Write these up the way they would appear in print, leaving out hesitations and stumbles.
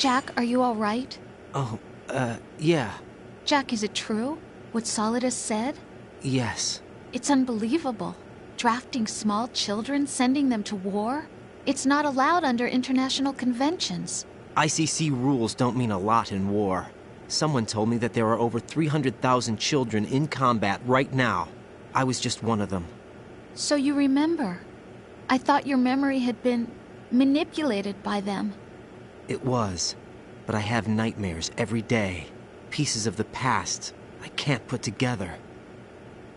Jack, are you all right? Oh, yeah. Jack, is it true? What Solidus said? Yes. It's unbelievable. Drafting small children, sending them to war? It's not allowed under international conventions. ICC rules don't mean a lot in war. Someone told me that there are over 300,000 children in combat right now. I was just one of them. So you remember. I thought your memory had been manipulated by them. It was. But I have nightmares every day. Pieces of the past I can't put together.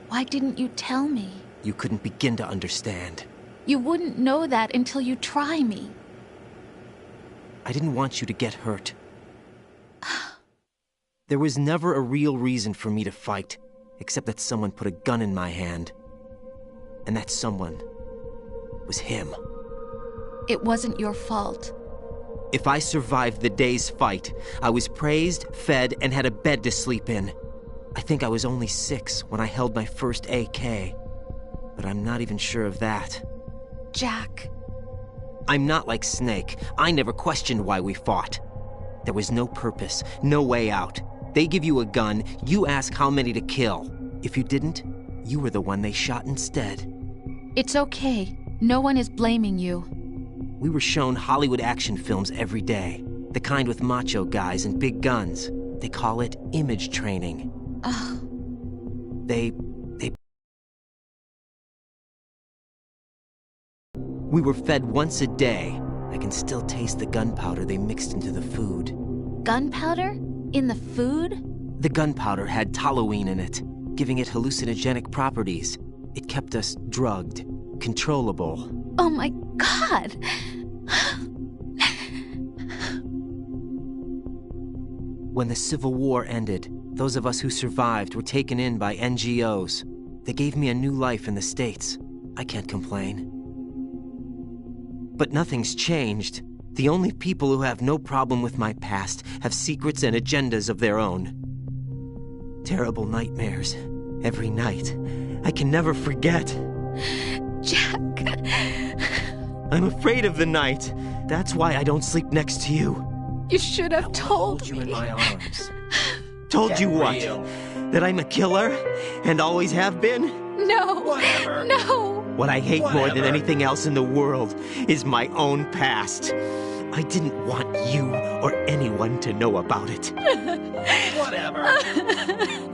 Why didn't you tell me? You couldn't begin to understand. You wouldn't know that until you try me. I didn't want you to get hurt. There was never a real reason for me to fight, except that someone put a gun in my hand. And that someone was him. It wasn't your fault. If I survived the day's fight, I was praised, fed, and had a bed to sleep in. I think I was only 6 when I held my first AK. But I'm not even sure of that. Jack. I'm not like Snake. I never questioned why we fought. There was no purpose, no way out. They give you a gun, you ask how many to kill. If you didn't, you were the one they shot instead. It's okay. No one is blaming you. We were shown Hollywood action films every day. The kind with macho guys and big guns. They call it image training. We were fed once a day. I can still taste the gunpowder they mixed into the food. Gunpowder? In the food? The gunpowder had toluene in it, giving it hallucinogenic properties. It kept us drugged, controllable. Oh my God! When the Civil War ended, those of us who survived were taken in by NGOs. They gave me a new life in the States. I can't complain. But nothing's changed. The only people who have no problem with my past have secrets and agendas of their own. Terrible nightmares. Every night. I can never forget. Jack. I'm afraid of the night. That's why I don't sleep next to you. You should have told you me. in my arms. Told you what? That I'm a killer? And always have been? No. Whatever. No. What I hate more than anything else in the world is my own past. I didn't want you or anyone to know about it. Whatever.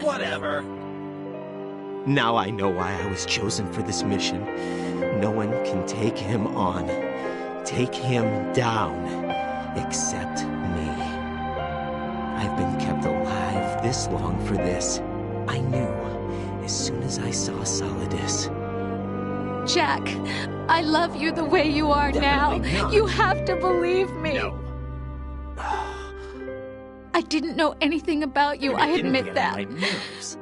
Whatever. Now I know why I was chosen for this mission. No one can take him on, take him down, except me. I've been kept alive this long for this. I knew as soon as I saw Solidus. Jack, I love you the way you are now. Not. You have to believe me. No. I didn't know anything about you, I admit that.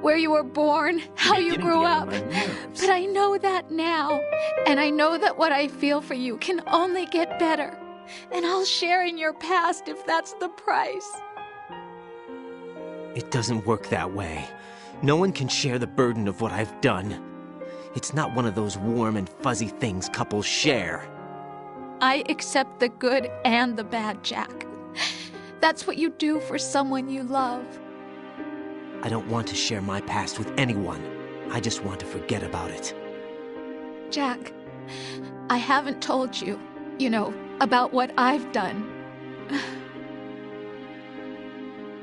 Where you were born, how you grew up. But I know that now. And I know that what I feel for you can only get better. And I'll share in your past if that's the price. It doesn't work that way. No one can share the burden of what I've done. It's not one of those warm and fuzzy things couples share. I accept the good and the bad, Jack. That's what you do for someone you love. I don't want to share my past with anyone. I just want to forget about it. Jack, I haven't told you, about what I've done.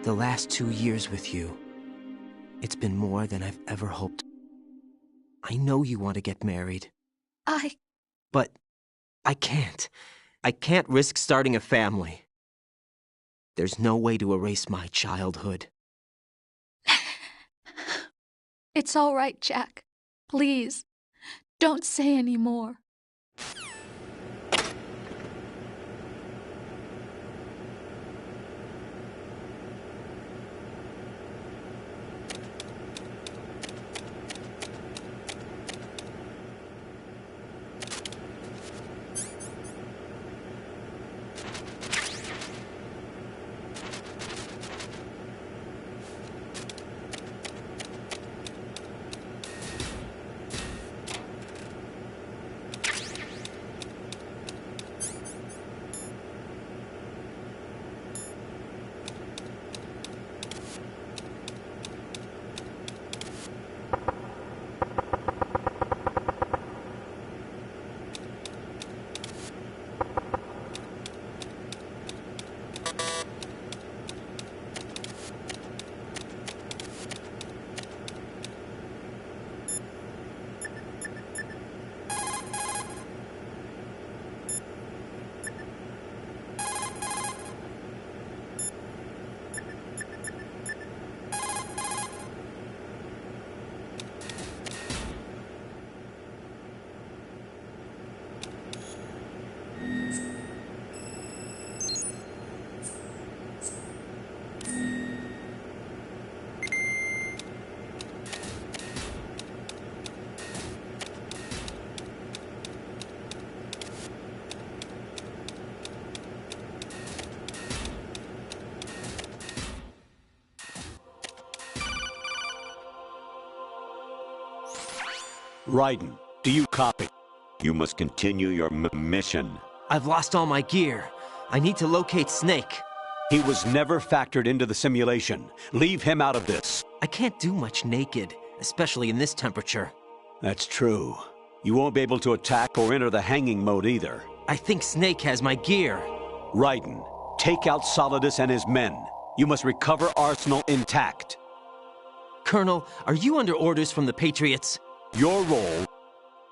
The last 2 years with you, it's been more than I've ever hoped. I know you want to get married. But I can't. I can't risk starting a family. There's no way to erase my childhood. It's all right, Jack. Please, don't say any more. Raiden, do you copy? You must continue your mission. I've lost all my gear. I need to locate Snake. He was never factored into the simulation. Leave him out of this. I can't do much naked, especially in this temperature. That's true. You won't be able to attack or enter the hanging mode either. I think Snake has my gear. Raiden, take out Solidus and his men. You must recover Arsenal intact. Colonel, are you under orders from the Patriots? Your role,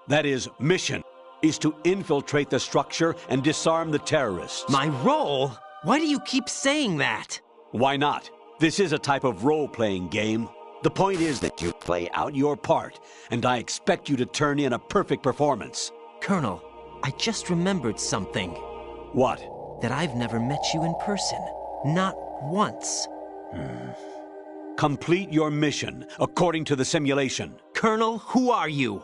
that is, mission, is to infiltrate the structure and disarm the terrorists. My role? Why do you keep saying that? Why not? This is a type of role-playing game. The point is that you play out your part, and I expect you to turn in a perfect performance. Colonel, I just remembered something. What? That I've never met you in person. Not once. Complete your mission, according to the simulation. Colonel, who are you?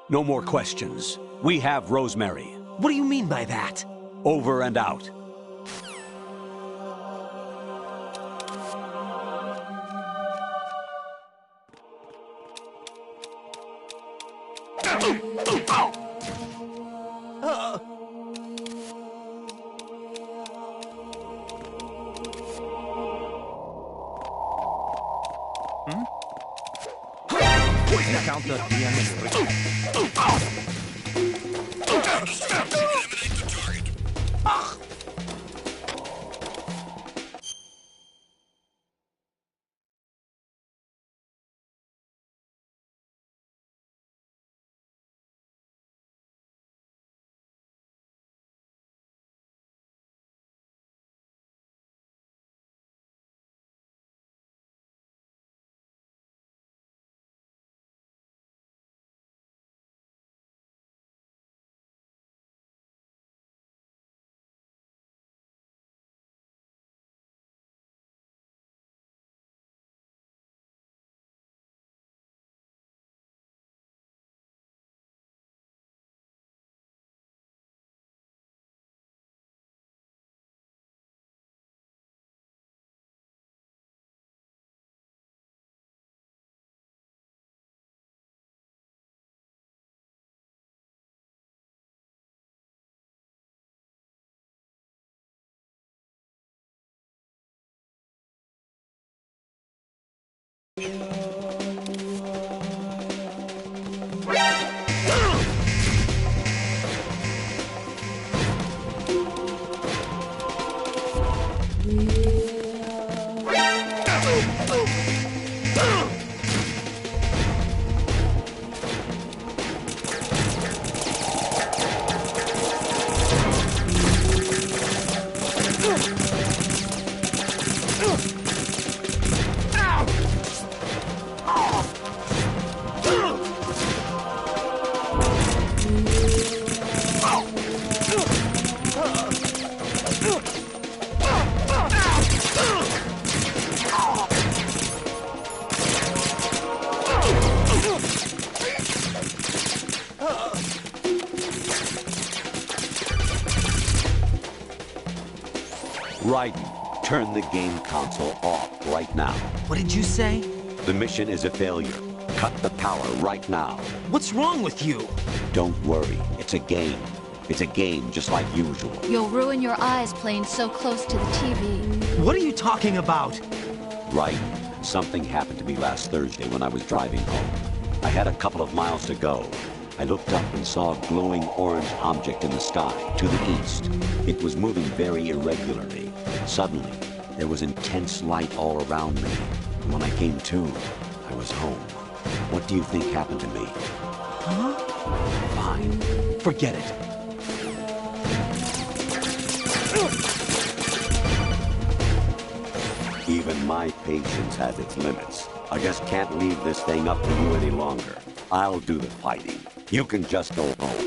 No more questions. We have Rosemary. What do you mean by that? Over and out. Counter the enemy. Raiden, turn the game console off right now. What did you say? The mission is a failure. Cut the power right now. What's wrong with you? Don't worry, it's a game. It's a game just like usual. You'll ruin your eyes playing so close to the TV. What are you talking about? Raiden, something happened to me last Thursday when I was driving home. I had a couple of miles to go. I looked up and saw a glowing orange object in the sky, to the east. It was moving very irregularly. Suddenly, there was intense light all around me. And when I came to, I was home. What do you think happened to me? Huh? Fine. Forget it. Even my patience has its limits. I just can't leave this thing up to you any longer. I'll do the fighting. You can just go home.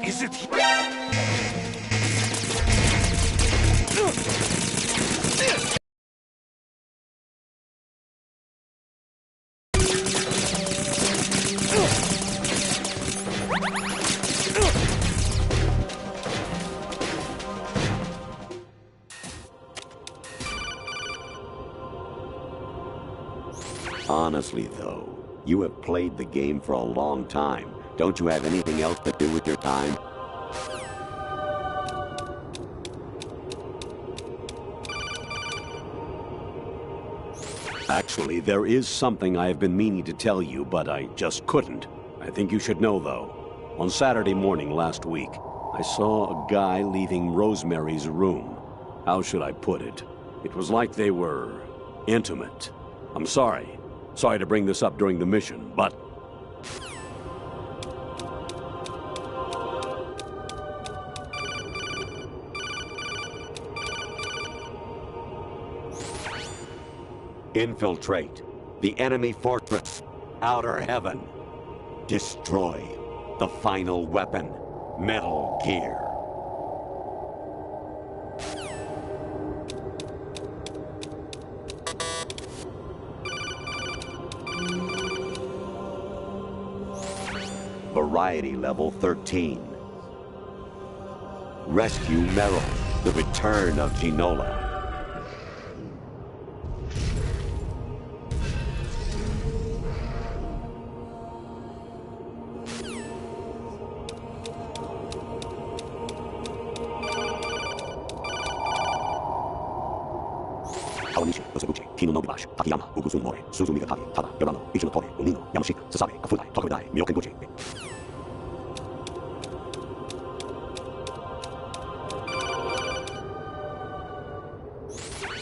Is it? Honestly, though, you have played the game for a long time. Don't you have anything else to do with your time? Actually, there is something I have been meaning to tell you, but I just couldn't. I think you should know, though. On Saturday morning last week, I saw a guy leaving Rosemary's room. How should I put it? It was like they were intimate. I'm sorry. Sorry to bring this up during the mission, but... Infiltrate the enemy fortress, Outer Heaven. Destroy the final weapon, Metal Gear. Variety level 13. Rescue Meryl, the return of Ginola.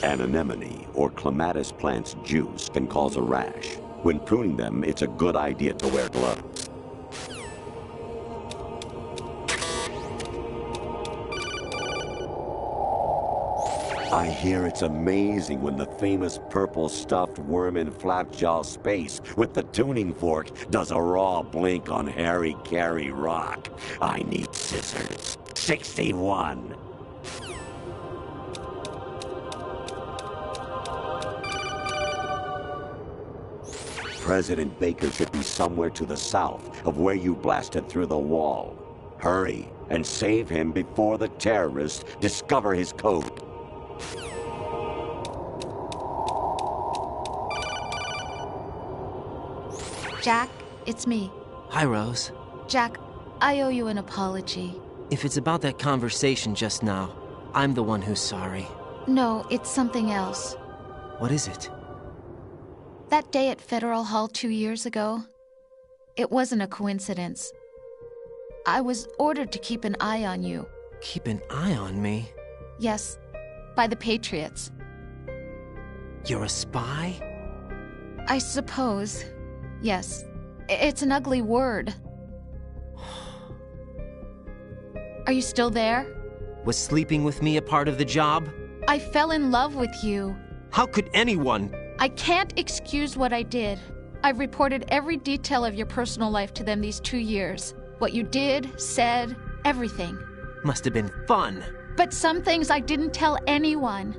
An anemone or clematis plant's juice can cause a rash. When pruning them, it's a good idea to wear gloves. I hear it's amazing when the famous purple stuffed worm in Flapjaw Space with the tuning fork does a raw blink on Harry Carey Rock. I need scissors. 61. President Baker should be somewhere to the south of where you blasted through the wall. Hurry and save him before the terrorists discover his code. Jack, it's me. Hi, Rose. Jack, I owe you an apology. If it's about that conversation just now, I'm the one who's sorry. No, it's something else. What is it? That day at Federal Hall 2 years ago, it wasn't a coincidence. I was ordered to keep an eye on you. Keep an eye on me? Yes, by the Patriots. You're a spy? I suppose. Yes. It's an ugly word. Are you still there? Was sleeping with me a part of the job? I fell in love with you. How could anyone? I can't excuse what I did. I've reported every detail of your personal life to them these 2 years. What you did, said, everything. Must have been fun. But some things I didn't tell anyone.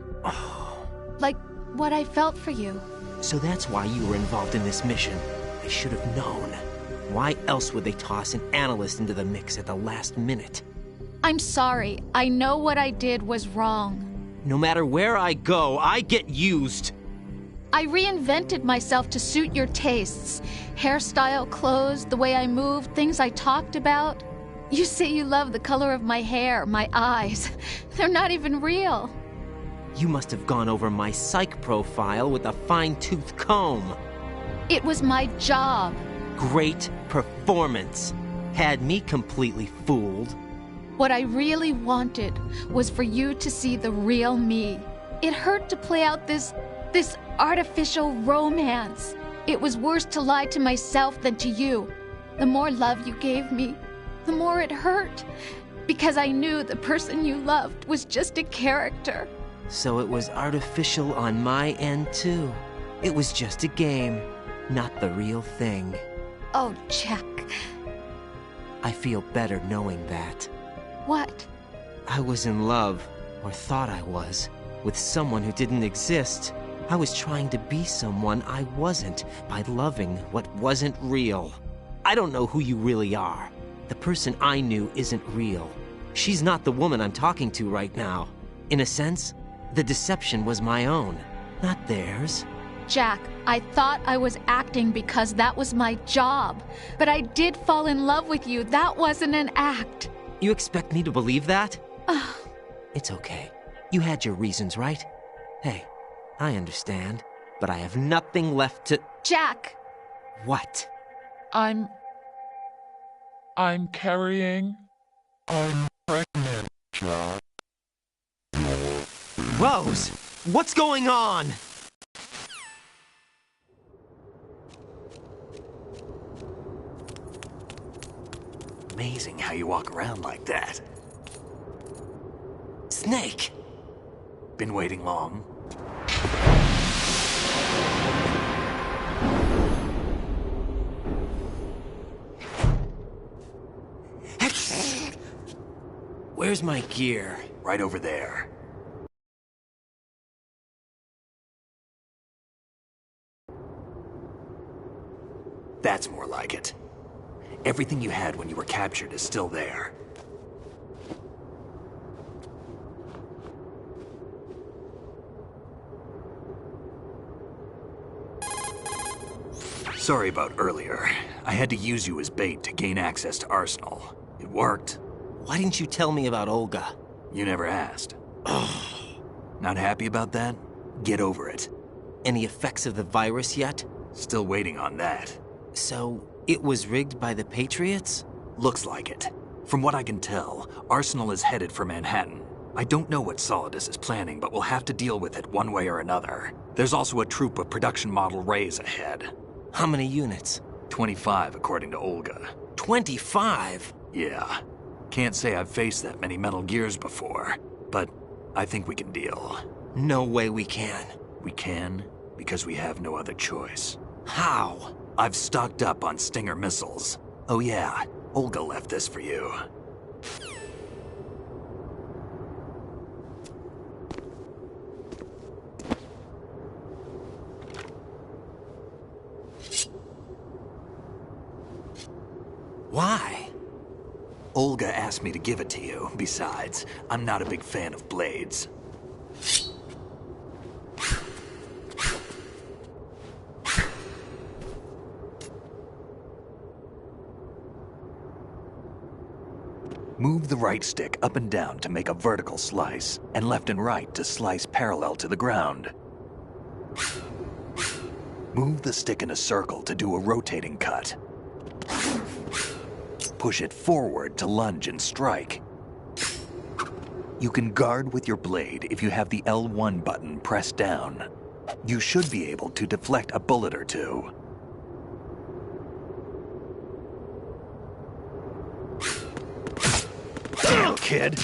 Like what I felt for you. So that's why you were involved in this mission. I should have known. Why else would they toss an analyst into the mix at the last minute? I'm sorry. I know what I did was wrong. No matter where I go, I get used. I reinvented myself to suit your tastes. Hairstyle, clothes, the way I moved, things I talked about. You say you love the color of my hair, my eyes. They're not even real. You must have gone over my psych profile with a fine-tooth comb. It was my job. Great performance. Had me completely fooled. What I really wanted was for you to see the real me. It hurt to play out this artificial romance. It was worse to lie to myself than to you. The more love you gave me, the more it hurt. Because I knew the person you loved was just a character. So it was artificial on my end, too. It was just a game, not the real thing. Oh, Jack. I feel better knowing that. What? I was in love, or thought I was, with someone who didn't exist. I was trying to be someone I wasn't by loving what wasn't real. I don't know who you really are. The person I knew isn't real. She's not the woman I'm talking to right now. In a sense, the deception was my own, not theirs. Jack, I thought I was acting because that was my job. But I did fall in love with you. That wasn't an act. You expect me to believe that? It's okay. You had your reasons, right? Hey, I understand, but I have nothing left to... Jack! What? I'm carrying... I'm pregnant, Jack. Rose! What's going on? Amazing how you walk around like that. Snake! Been waiting long? Where's my gear? Right over there. That's more like it. Everything you had when you were captured is still there. Sorry about earlier. I had to use you as bait to gain access to Arsenal. It worked. Why didn't you tell me about Olga? You never asked. Not happy about that? Get over it. Any effects of the virus yet? Still waiting on that. So, it was rigged by the Patriots? Looks like it. From what I can tell, Arsenal is headed for Manhattan. I don't know what Solidus is planning, but we'll have to deal with it one way or another. There's also a troop of production model Rays ahead. How many units? 25, according to Olga. 25? Yeah. Can't say I've faced that many Metal Gears before, but I think we can deal. No way we can. We can, because we have no other choice. How? I've stocked up on Stinger missiles. Oh yeah, Olga left this for you. Why? Olga asked me to give it to you. Besides, I'm not a big fan of blades. Move the right stick up and down to make a vertical slice, and left and right to slice parallel to the ground. Move the stick in a circle to do a rotating cut. Push it forward to lunge and strike. You can guard with your blade if you have the L1 button pressed down. You should be able to deflect a bullet or two. Damn, kid!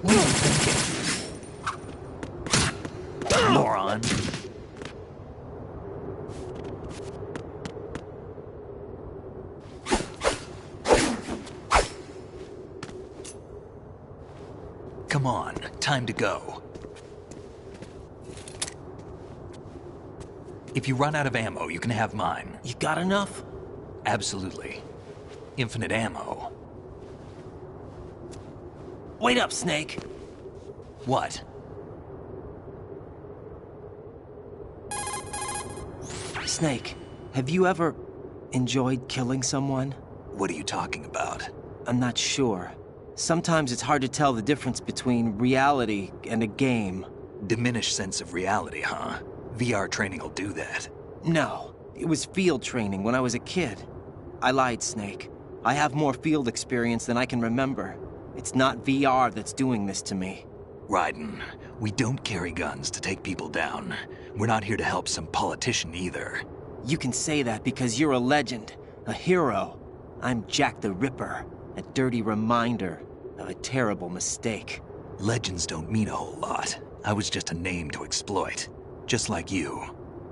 What are you thinking? Moron. Come on, time to go. If you run out of ammo, you can have mine. You got enough? Absolutely. Infinite ammo. Wait up, Snake. What? Snake, have you ever enjoyed killing someone? What are you talking about? I'm not sure. Sometimes it's hard to tell the difference between reality and a game. Diminished sense of reality, huh? VR training will do that. No, it was field training when I was a kid. I lied, Snake. I have more field experience than I can remember. It's not VR that's doing this to me. Raiden, we don't carry guns to take people down. We're not here to help some politician either. You can say that because you're a legend, a hero. I'm Jack the Ripper, a dirty reminder of a terrible mistake. Legends don't mean a whole lot. I was just a name to exploit, just like you.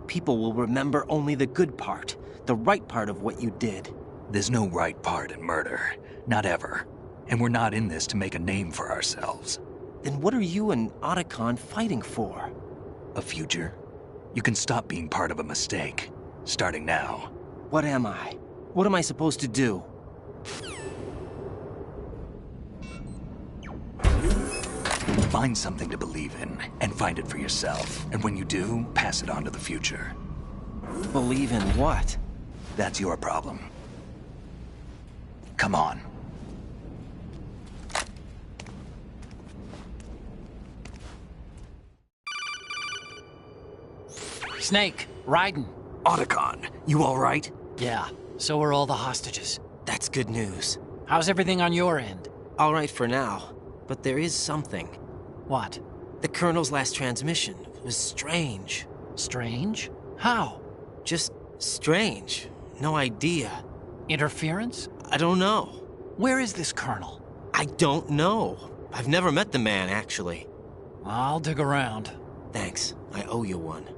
People will remember only the good part, the right part of what you did. There's no right part in murder, not ever. And we're not in this to make a name for ourselves. Then what are you and Otacon fighting for? A future? You can stop being part of a mistake, starting now. What am I? What am I supposed to do? Find something to believe in, and find it for yourself. And when you do, pass it on to the future. Believe in what? That's your problem. Come on. Snake, Raiden. Otacon, you all right? Yeah, so are all the hostages. That's good news. How's everything on your end? All right for now, but there is something. What? The Colonel's last transmission was strange. Strange? How? Just strange. No idea. Interference? I don't know. Where is this Colonel? I don't know. I've never met the man, actually. I'll dig around. Thanks. I owe you one.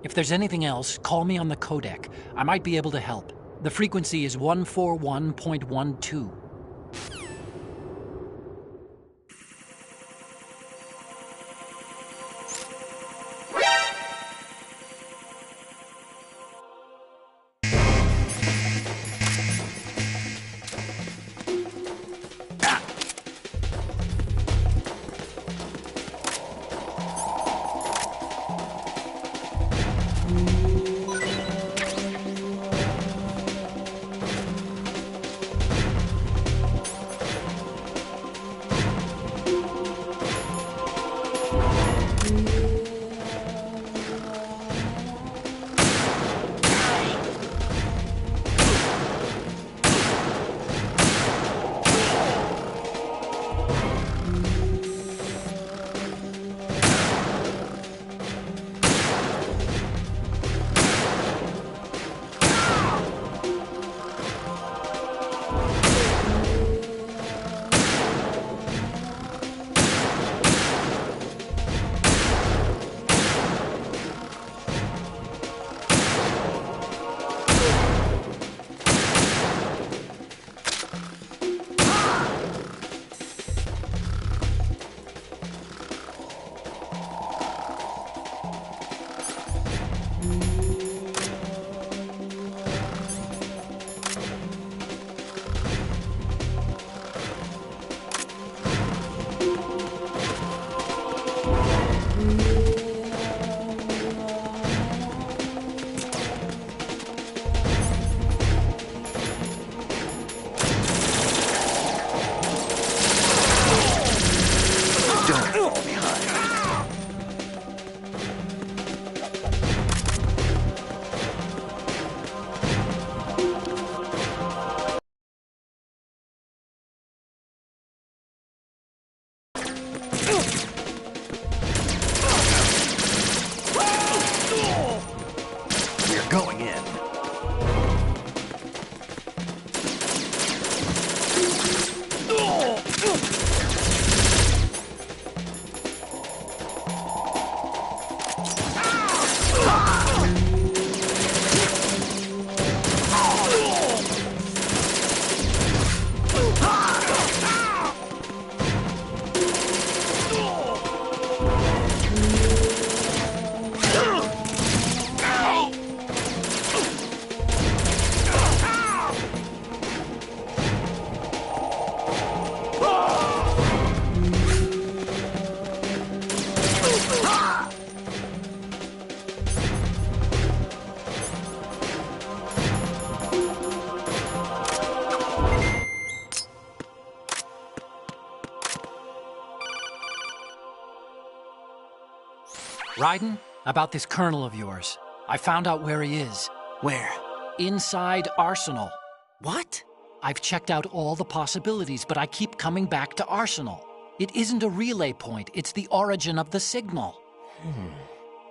If there's anything else, call me on the codec. I might be able to help. The frequency is 141.12. Going in. Raiden, about this Colonel of yours. I found out where he is. Where? Inside Arsenal. What? I've checked out all the possibilities, but I keep coming back to Arsenal. It isn't a relay point, it's the origin of the signal.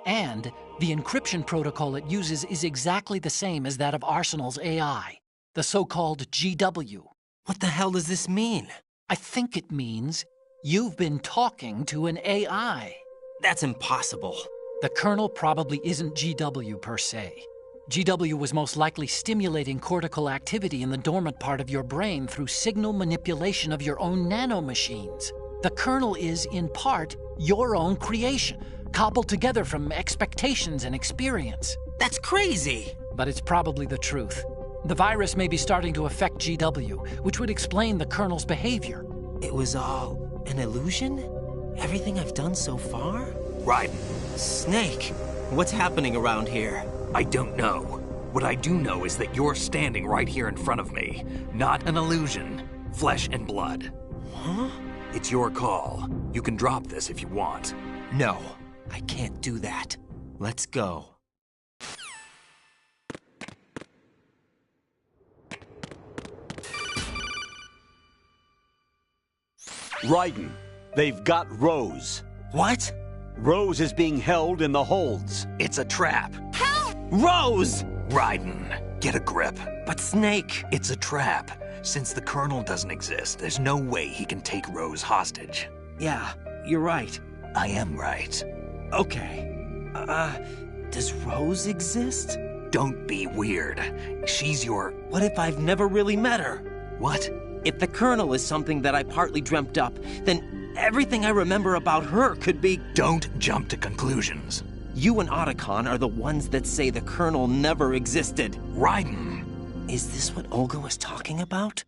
And the encryption protocol it uses is exactly the same as that of Arsenal's AI, the so-called GW. What the hell does this mean? I think it means you've been talking to an AI. That's impossible. The kernel probably isn't GW per se. GW was most likely stimulating cortical activity in the dormant part of your brain through signal manipulation of your own nanomachines. The kernel is, in part, your own creation, cobbled together from expectations and experience. That's crazy! But it's probably the truth. The virus may be starting to affect GW, which would explain the kernel's behavior. It was all an illusion? Everything I've done so far? Raiden. Snake, what's happening around here? I don't know. What I do know is that you're standing right here in front of me. Not an illusion. Flesh and blood. Huh? It's your call. You can drop this if you want. No, I can't do that. Let's go. Raiden, they've got Rose. What? Rose is being held in the holds. It's a trap. Rose! Raiden, get a grip. But Snake... It's a trap. Since the Colonel doesn't exist, there's no way he can take Rose hostage. Yeah, you're right. I am right. Okay. Does Rose exist? Don't be weird. She's your... What if I've never really met her? What? If the Colonel is something that I partly dreamt up, then everything I remember about her could be... Don't jump to conclusions. You and Otacon are the ones that say the Colonel never existed. Raiden! Is this what Olga was talking about?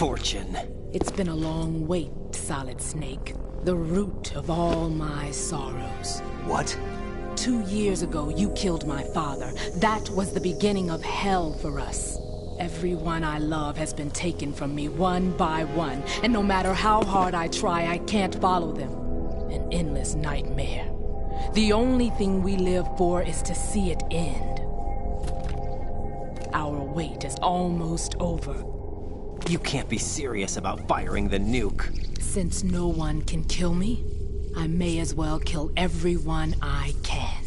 Fortune. It's been a long wait, Solid Snake. The root of all my sorrows. What? 2 years ago, you killed my father. That was the beginning of hell for us. Everyone I love has been taken from me one by one, and no matter how hard I try, I can't follow them. An endless nightmare. The only thing we live for is to see it end. Our wait is almost over. You can't be serious about firing the nuke. Since no one can kill me, I may as well kill everyone I can.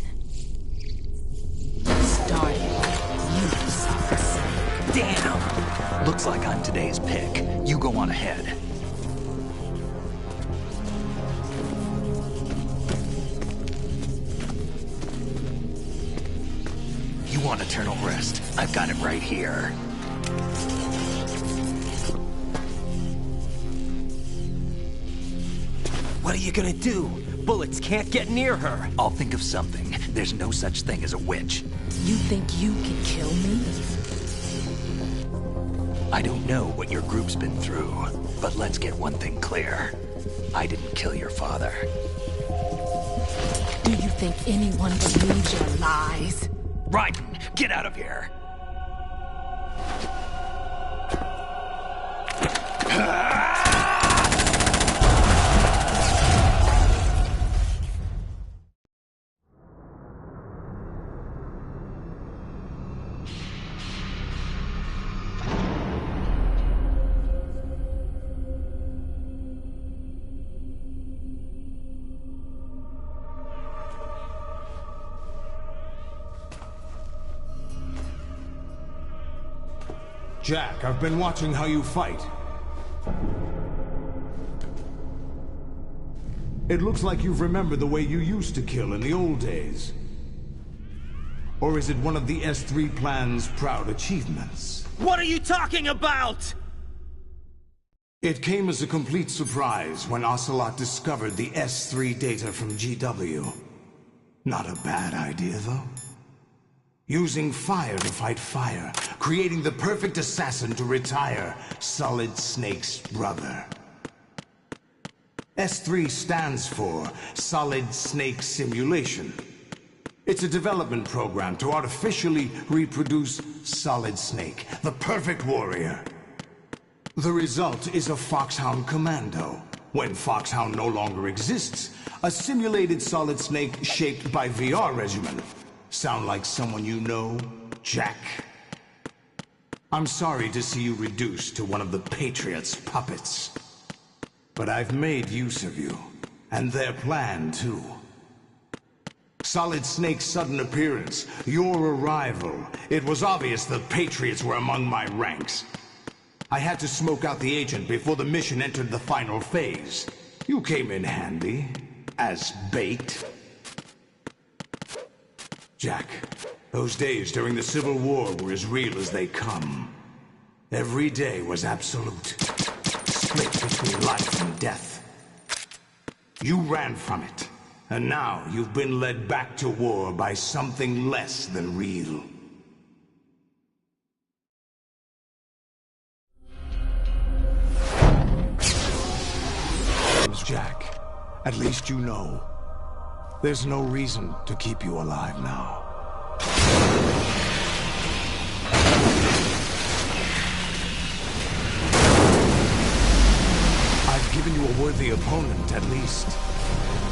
Starting you, Solid Snake. Damn! Looks like I'm today's pick. You go on ahead. You want eternal rest? I've got it right here. What are you gonna do? Bullets can't get near her. I'll think of something. There's no such thing as a witch. You think you can kill me? I don't know what your group's been through, but let's get one thing clear. I didn't kill your father. Do you think anyone believes your lies? Raiden, get out of here! Jack, I've been watching how you fight. It looks like you've remembered the way you used to kill in the old days. Or is it one of the S3 plan's proud achievements? What are you talking about? It came as a complete surprise when Ocelot discovered the S3 data from GW. Not a bad idea, though. Using fire to fight fire, creating the perfect assassin to retire Solid Snake's brother. S3 stands for Solid Snake Simulation. It's a development program to artificially reproduce Solid Snake, the perfect warrior. The result is a Foxhound Commando. When Foxhound no longer exists, a simulated Solid Snake shaped by VR regimen. Sound like someone you know, Jack? I'm sorry to see you reduced to one of the Patriots' puppets. But I've made use of you, and their plan too. Solid Snake's sudden appearance, your arrival, it was obvious the Patriots were among my ranks. I had to smoke out the agent before the mission entered the final phase. You came in handy, as bait. Jack, those days during the Civil War were as real as they come. Every day was absolute. Split between life and death. You ran from it, and now you've been led back to war by something less than real. Jack, at least you know. There's no reason to keep you alive now. I've given you a worthy opponent, at least.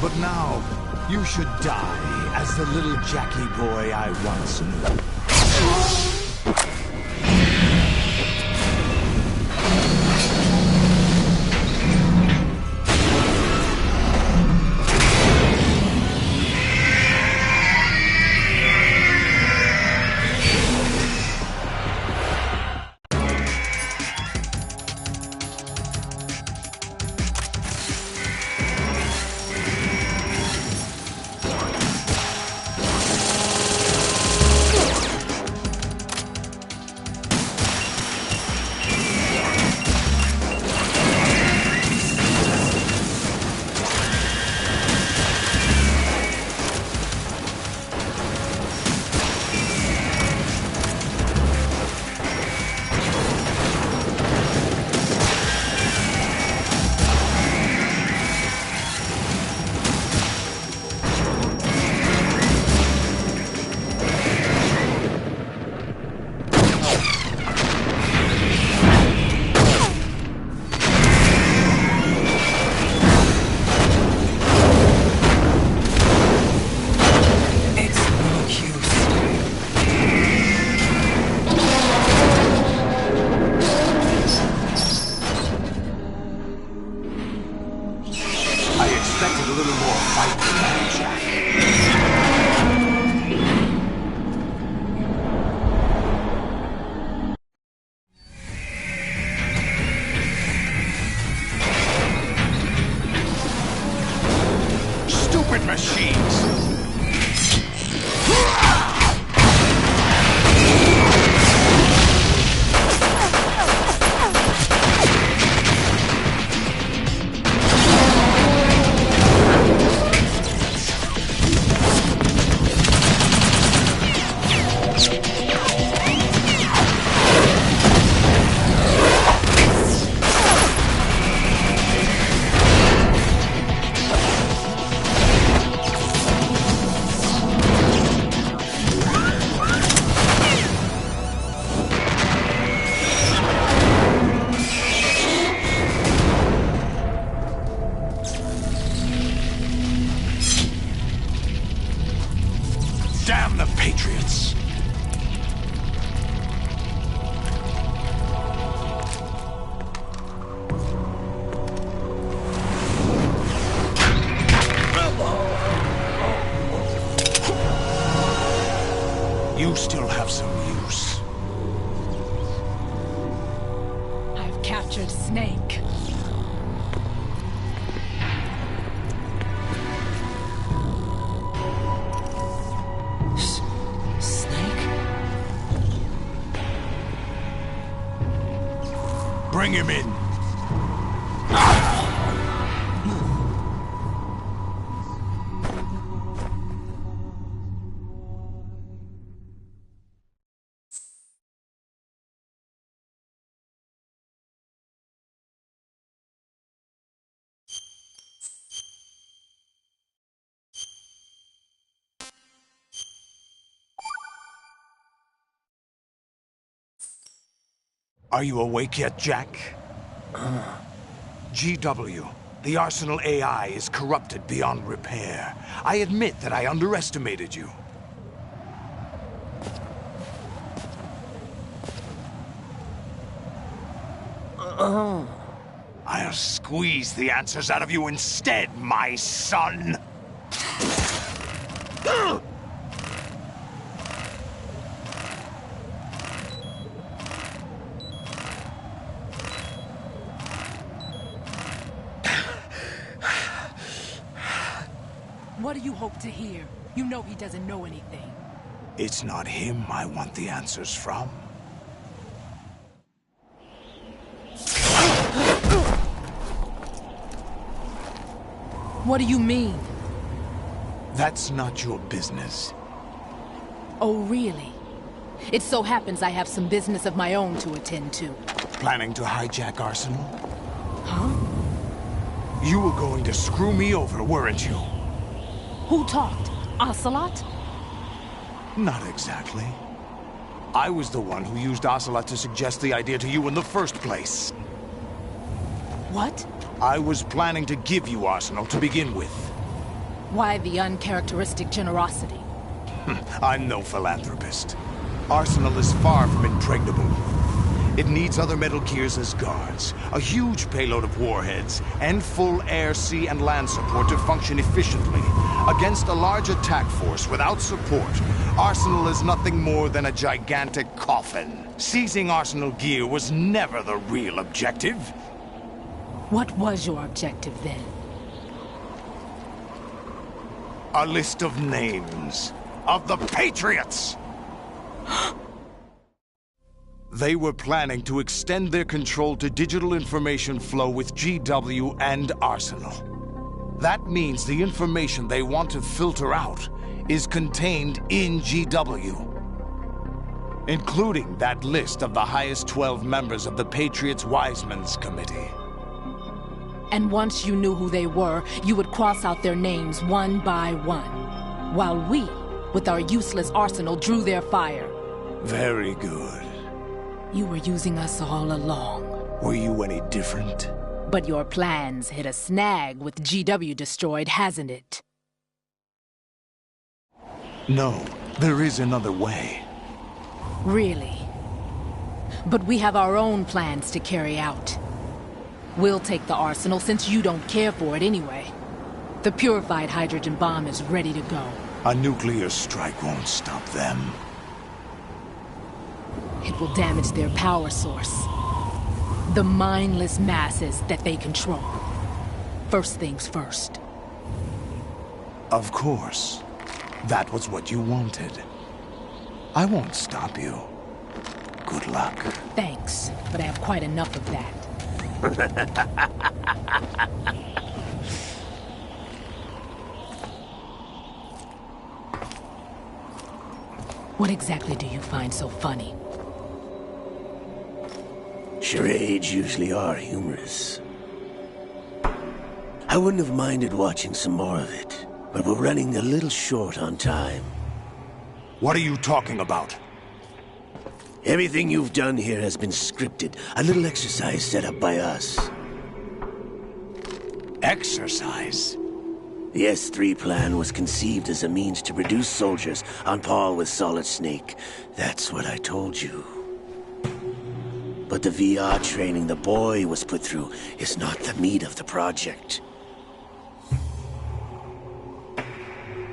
But now, you should die as the little Jackie boy I once knew. from the Patriots. You still have some use. I've captured Snake. Snake? Bring him in. Are you awake yet, Jack? GW, the Arsenal AI is corrupted beyond repair. I admit that I underestimated you. I'll squeeze the answers out of you instead, my son! What do you hope to hear? You know he doesn't know anything. It's not him I want the answers from. What do you mean? That's not your business. Oh, really? It so happens I have some business of my own to attend to. Planning to hijack Arsenal? Huh? You were going to screw me over, weren't you? Who talked? Ocelot? Not exactly. I was the one who used Ocelot to suggest the idea to you in the first place. What? I was planning to give you Arsenal to begin with. Why the uncharacteristic generosity? I'm no philanthropist. Arsenal is far from impregnable. It needs other Metal Gears as guards, a huge payload of warheads, and full air, sea, and land support to function efficiently. Against a large attack force without support, Arsenal is nothing more than a gigantic coffin. Seizing Arsenal gear was never the real objective. What was your objective then? A list of names of the Patriots! They were planning to extend their control to digital information flow with GW and Arsenal. That means the information they want to filter out is contained in GW, including that list of the highest 12 members of the Patriots Wiseman's Committee. And once you knew who they were, you would cross out their names one by one, while we, with our useless arsenal, drew their fire. Very good. You were using us all along. Were you any different? But your plans hit a snag with GW destroyed, hasn't it? No, there is another way. Really? But we have our own plans to carry out. We'll take the arsenal since you don't care for it anyway. The purified hydrogen bomb is ready to go. A nuclear strike won't stop them. It will damage their power source. The mindless masses that they control. First things first. Of course. That was what you wanted. I won't stop you. Good luck. Thanks, but I have quite enough of that. What exactly do you find so funny? Charades usually are humorous. I wouldn't have minded watching some more of it, but we're running a little short on time. What are you talking about? Everything you've done here has been scripted, a little exercise set up by us. Exercise? The S3 plan was conceived as a means to produce soldiers on par with Solid Snake. That's what I told you. But the VR training the boy was put through is not the meat of the project.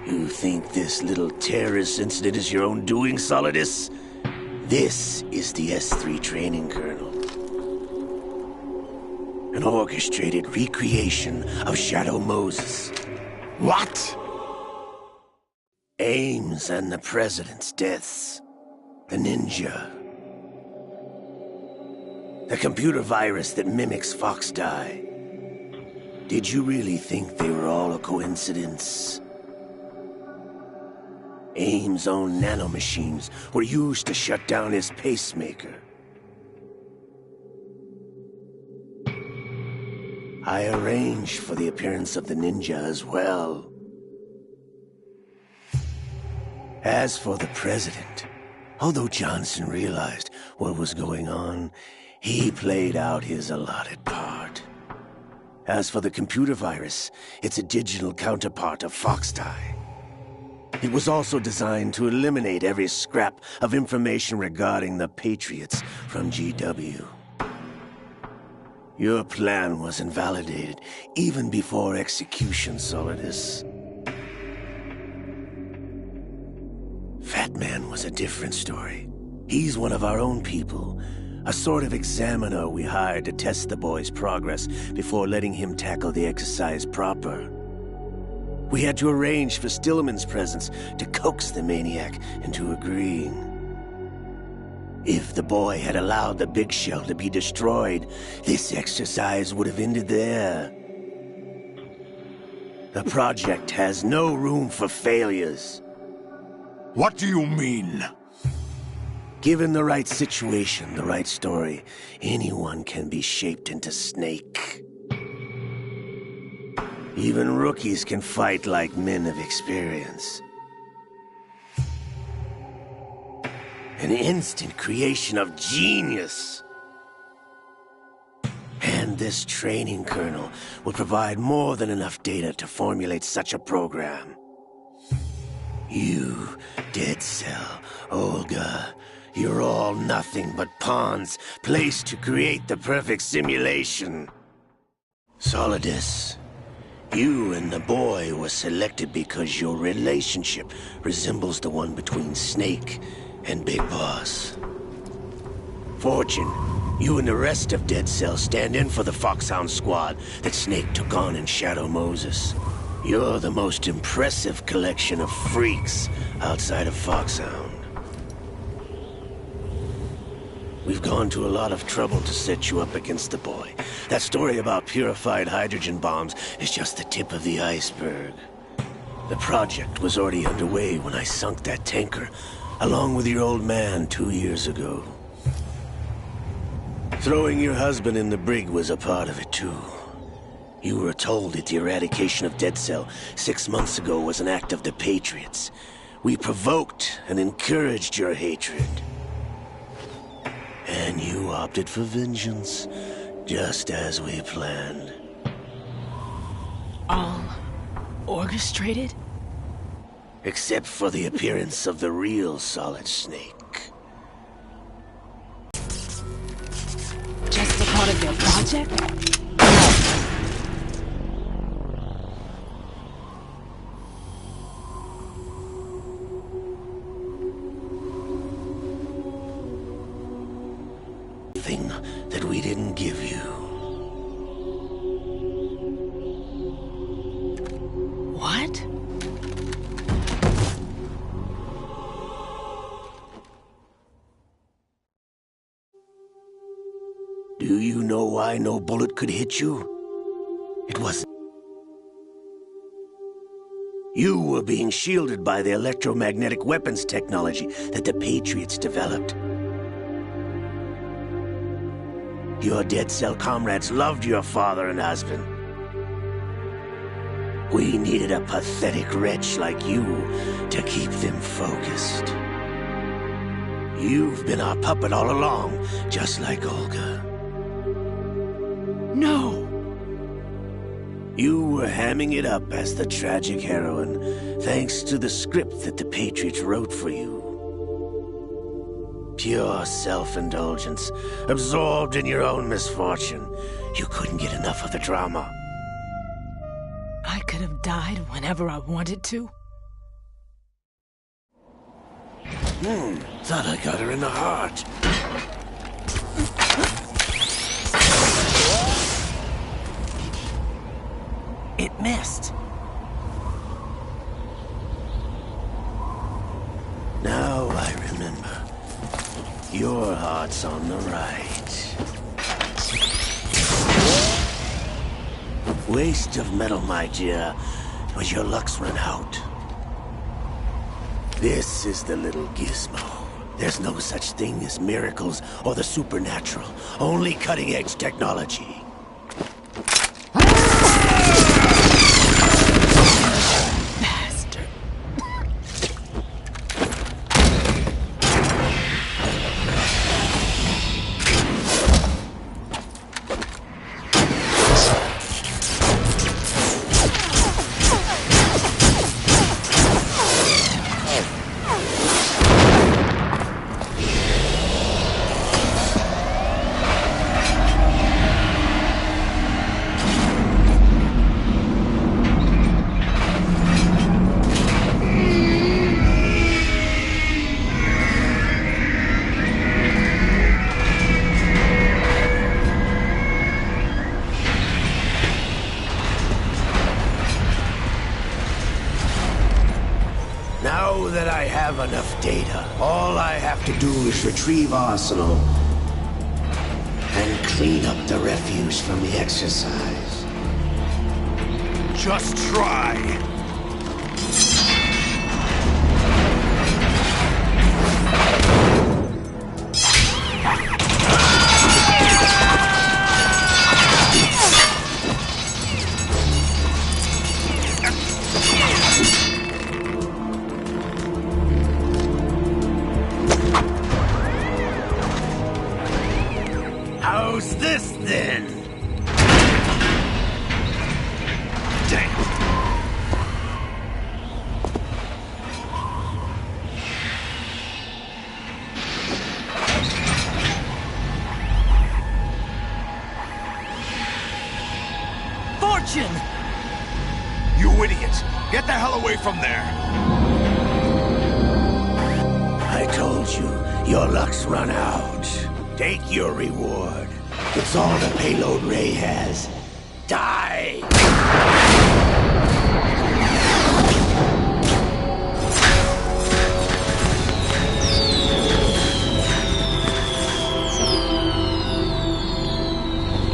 You think this little terrorist incident is your own doing, Solidus? This is the S3 training kernel. An orchestrated recreation of Shadow Moses. What? Ames and the President's deaths. The ninja. The computer virus that mimics Foxdie. Did you really think they were all a coincidence? Ames' own nanomachines were used to shut down his pacemaker. I arranged for the appearance of the ninja as well. As for the President, although Johnson realized what was going on, he played out his allotted part. As for the computer virus, it's a digital counterpart of Foxdie. It was also designed to eliminate every scrap of information regarding the Patriots from GW. Your plan was invalidated even before execution, Solidus. Fat Man was a different story. He's one of our own people, a sort of examiner we hired to test the boy's progress before letting him tackle the exercise proper. We had to arrange for Stillman's presence to coax the maniac into agreeing. If the boy had allowed the big shell to be destroyed, this exercise would have ended there. The project has no room for failures. What do you mean? Given the right situation, the right story, anyone can be shaped into Snake. Even rookies can fight like men of experience. An instant creation of genius. And this training kernel will provide more than enough data to formulate such a program. You, Dead Cell, Olga, you're all nothing but pawns placed to create the perfect simulation. Solidus, you and the boy were selected because your relationship resembles the one between Snake and Big Boss. Fortune, you and the rest of Dead Cell stand in for the Foxhound squad that Snake took on in Shadow Moses. You're the most impressive collection of freaks outside of Foxhound. We've gone to a lot of trouble to set you up against the boy. That story about purified hydrogen bombs is just the tip of the iceberg. The project was already underway when I sunk that tanker, along with your old man 2 years ago. Throwing your husband in the brig was a part of it too. You were told that the eradication of Dead Cell 6 months ago was an act of the Patriots. We provoked and encouraged your hatred. And you opted for vengeance, just as we planned. All orchestrated? Except for the appearance of the real Solid Snake. Just a part of your project? Thing that we didn't give you. What? Do you know why no bullet could hit you? It wasn't. You were being shielded by the electromagnetic weapons technology that the Patriots developed. Your Dead Cell comrades loved your father and husband. We needed a pathetic wretch like you to keep them focused. You've been our puppet all along, just like Olga. No! You were hamming it up as the tragic heroine, thanks to the script that the Patriots wrote for you. Pure self-indulgence, absorbed in your own misfortune. You couldn't get enough of the drama. I could have died whenever I wanted to. Thought I got her in the heart. It missed. Now I remember. Your heart's on the right. Waste of metal, my dear, but your luck's run out. This is the little gizmo. There's no such thing as miracles or the supernatural. Only cutting-edge technology. Bastard. Now that I have enough data, all I have to do is retrieve Arsenal and clean up the refuse from the exercise. Just try. How's this then? Damn. Fortune! You idiots! Get the hell away from there! I told you, your luck's run out. Take your reward. It's all the payload Ray has. Die!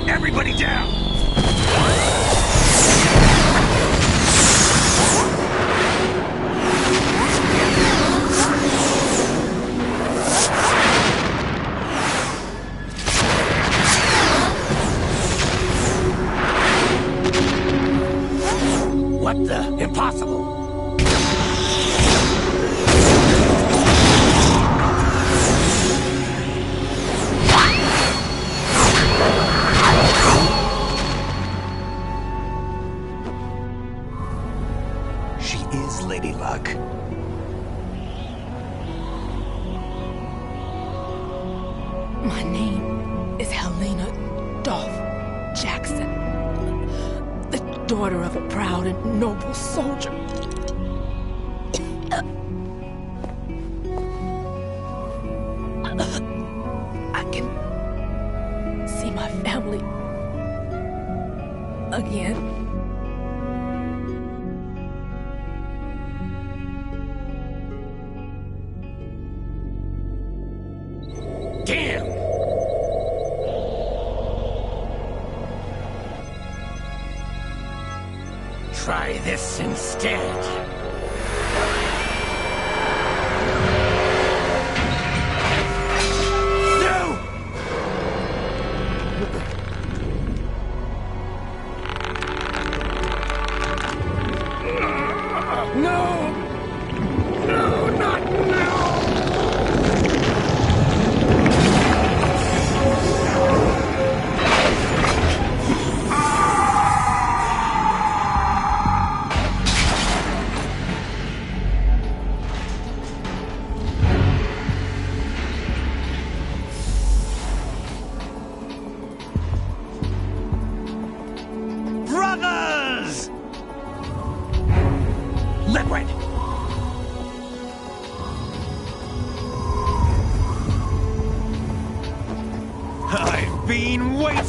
Everybody down! What the? Impossible! She is Lady Luck. My name is Helena Dolph Jackson, the daughter of a proud and noble soldier. I can see my family again. Damn! Try this instead.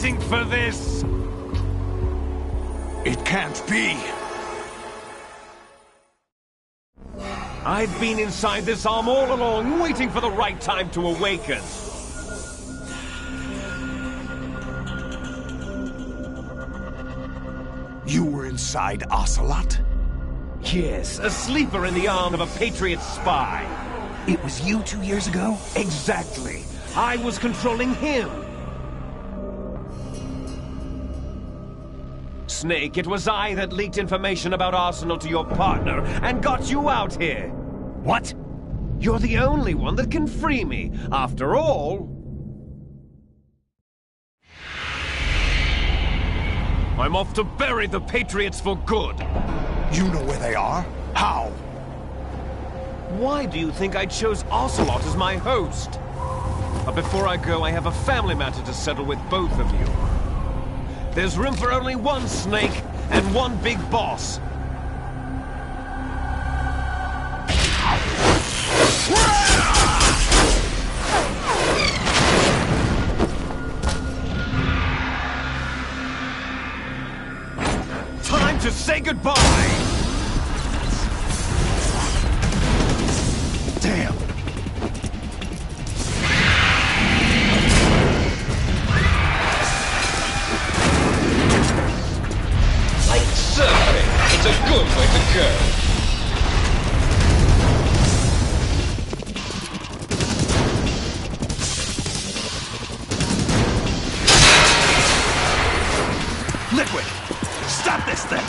waiting for this! It can't be! I've been inside this arm all along, waiting for the right time to awaken. You were inside Ocelot? Yes, a sleeper in the arm of a Patriot spy. It was you 2 years ago? Exactly. I was controlling him. Snake, it was I that leaked information about Arsenal to your partner and got you out here. What? You're the only one that can free me. After all... I'm off to bury the Patriots for good. You know where they are? How? Why do you think I chose Ocelot as my host? But before I go, I have a family matter to settle with both of you. There's room for only one Snake and one big boss. Time to say goodbye! Damn! Like surfing, it's a good way to go. Liquid! Stop this thing!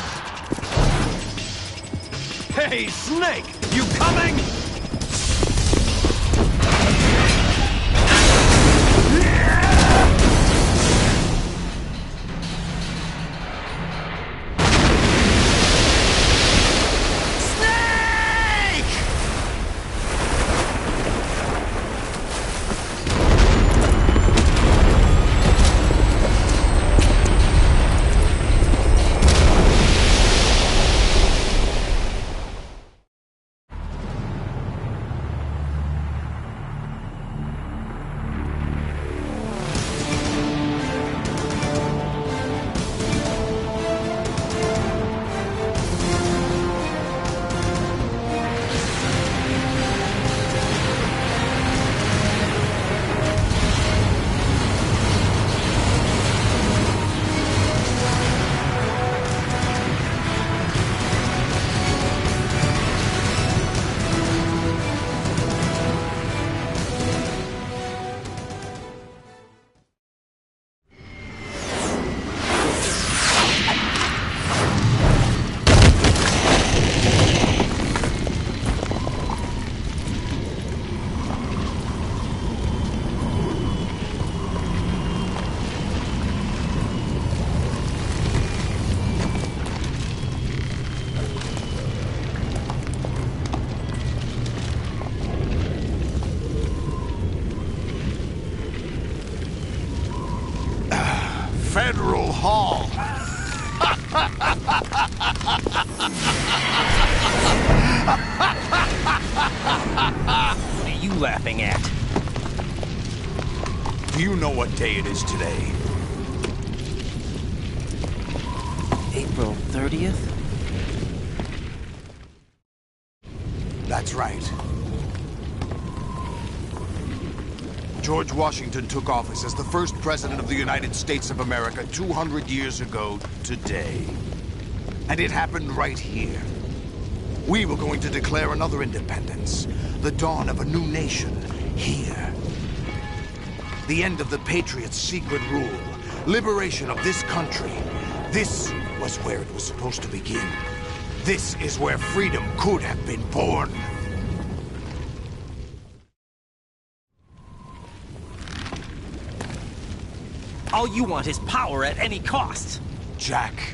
Hey, Snake! You coming? Federal Hall. What are you laughing at? Do you know what day it is today? April 30th? That's right. George Washington took office as the first president of the United States of America 200 years ago today. And it happened right here. We were going to declare another independence, the dawn of a new nation, here. The end of the Patriots' secret rule, liberation of this country. This was where it was supposed to begin. This is where freedom could have been born. All you want is power at any cost. Jack,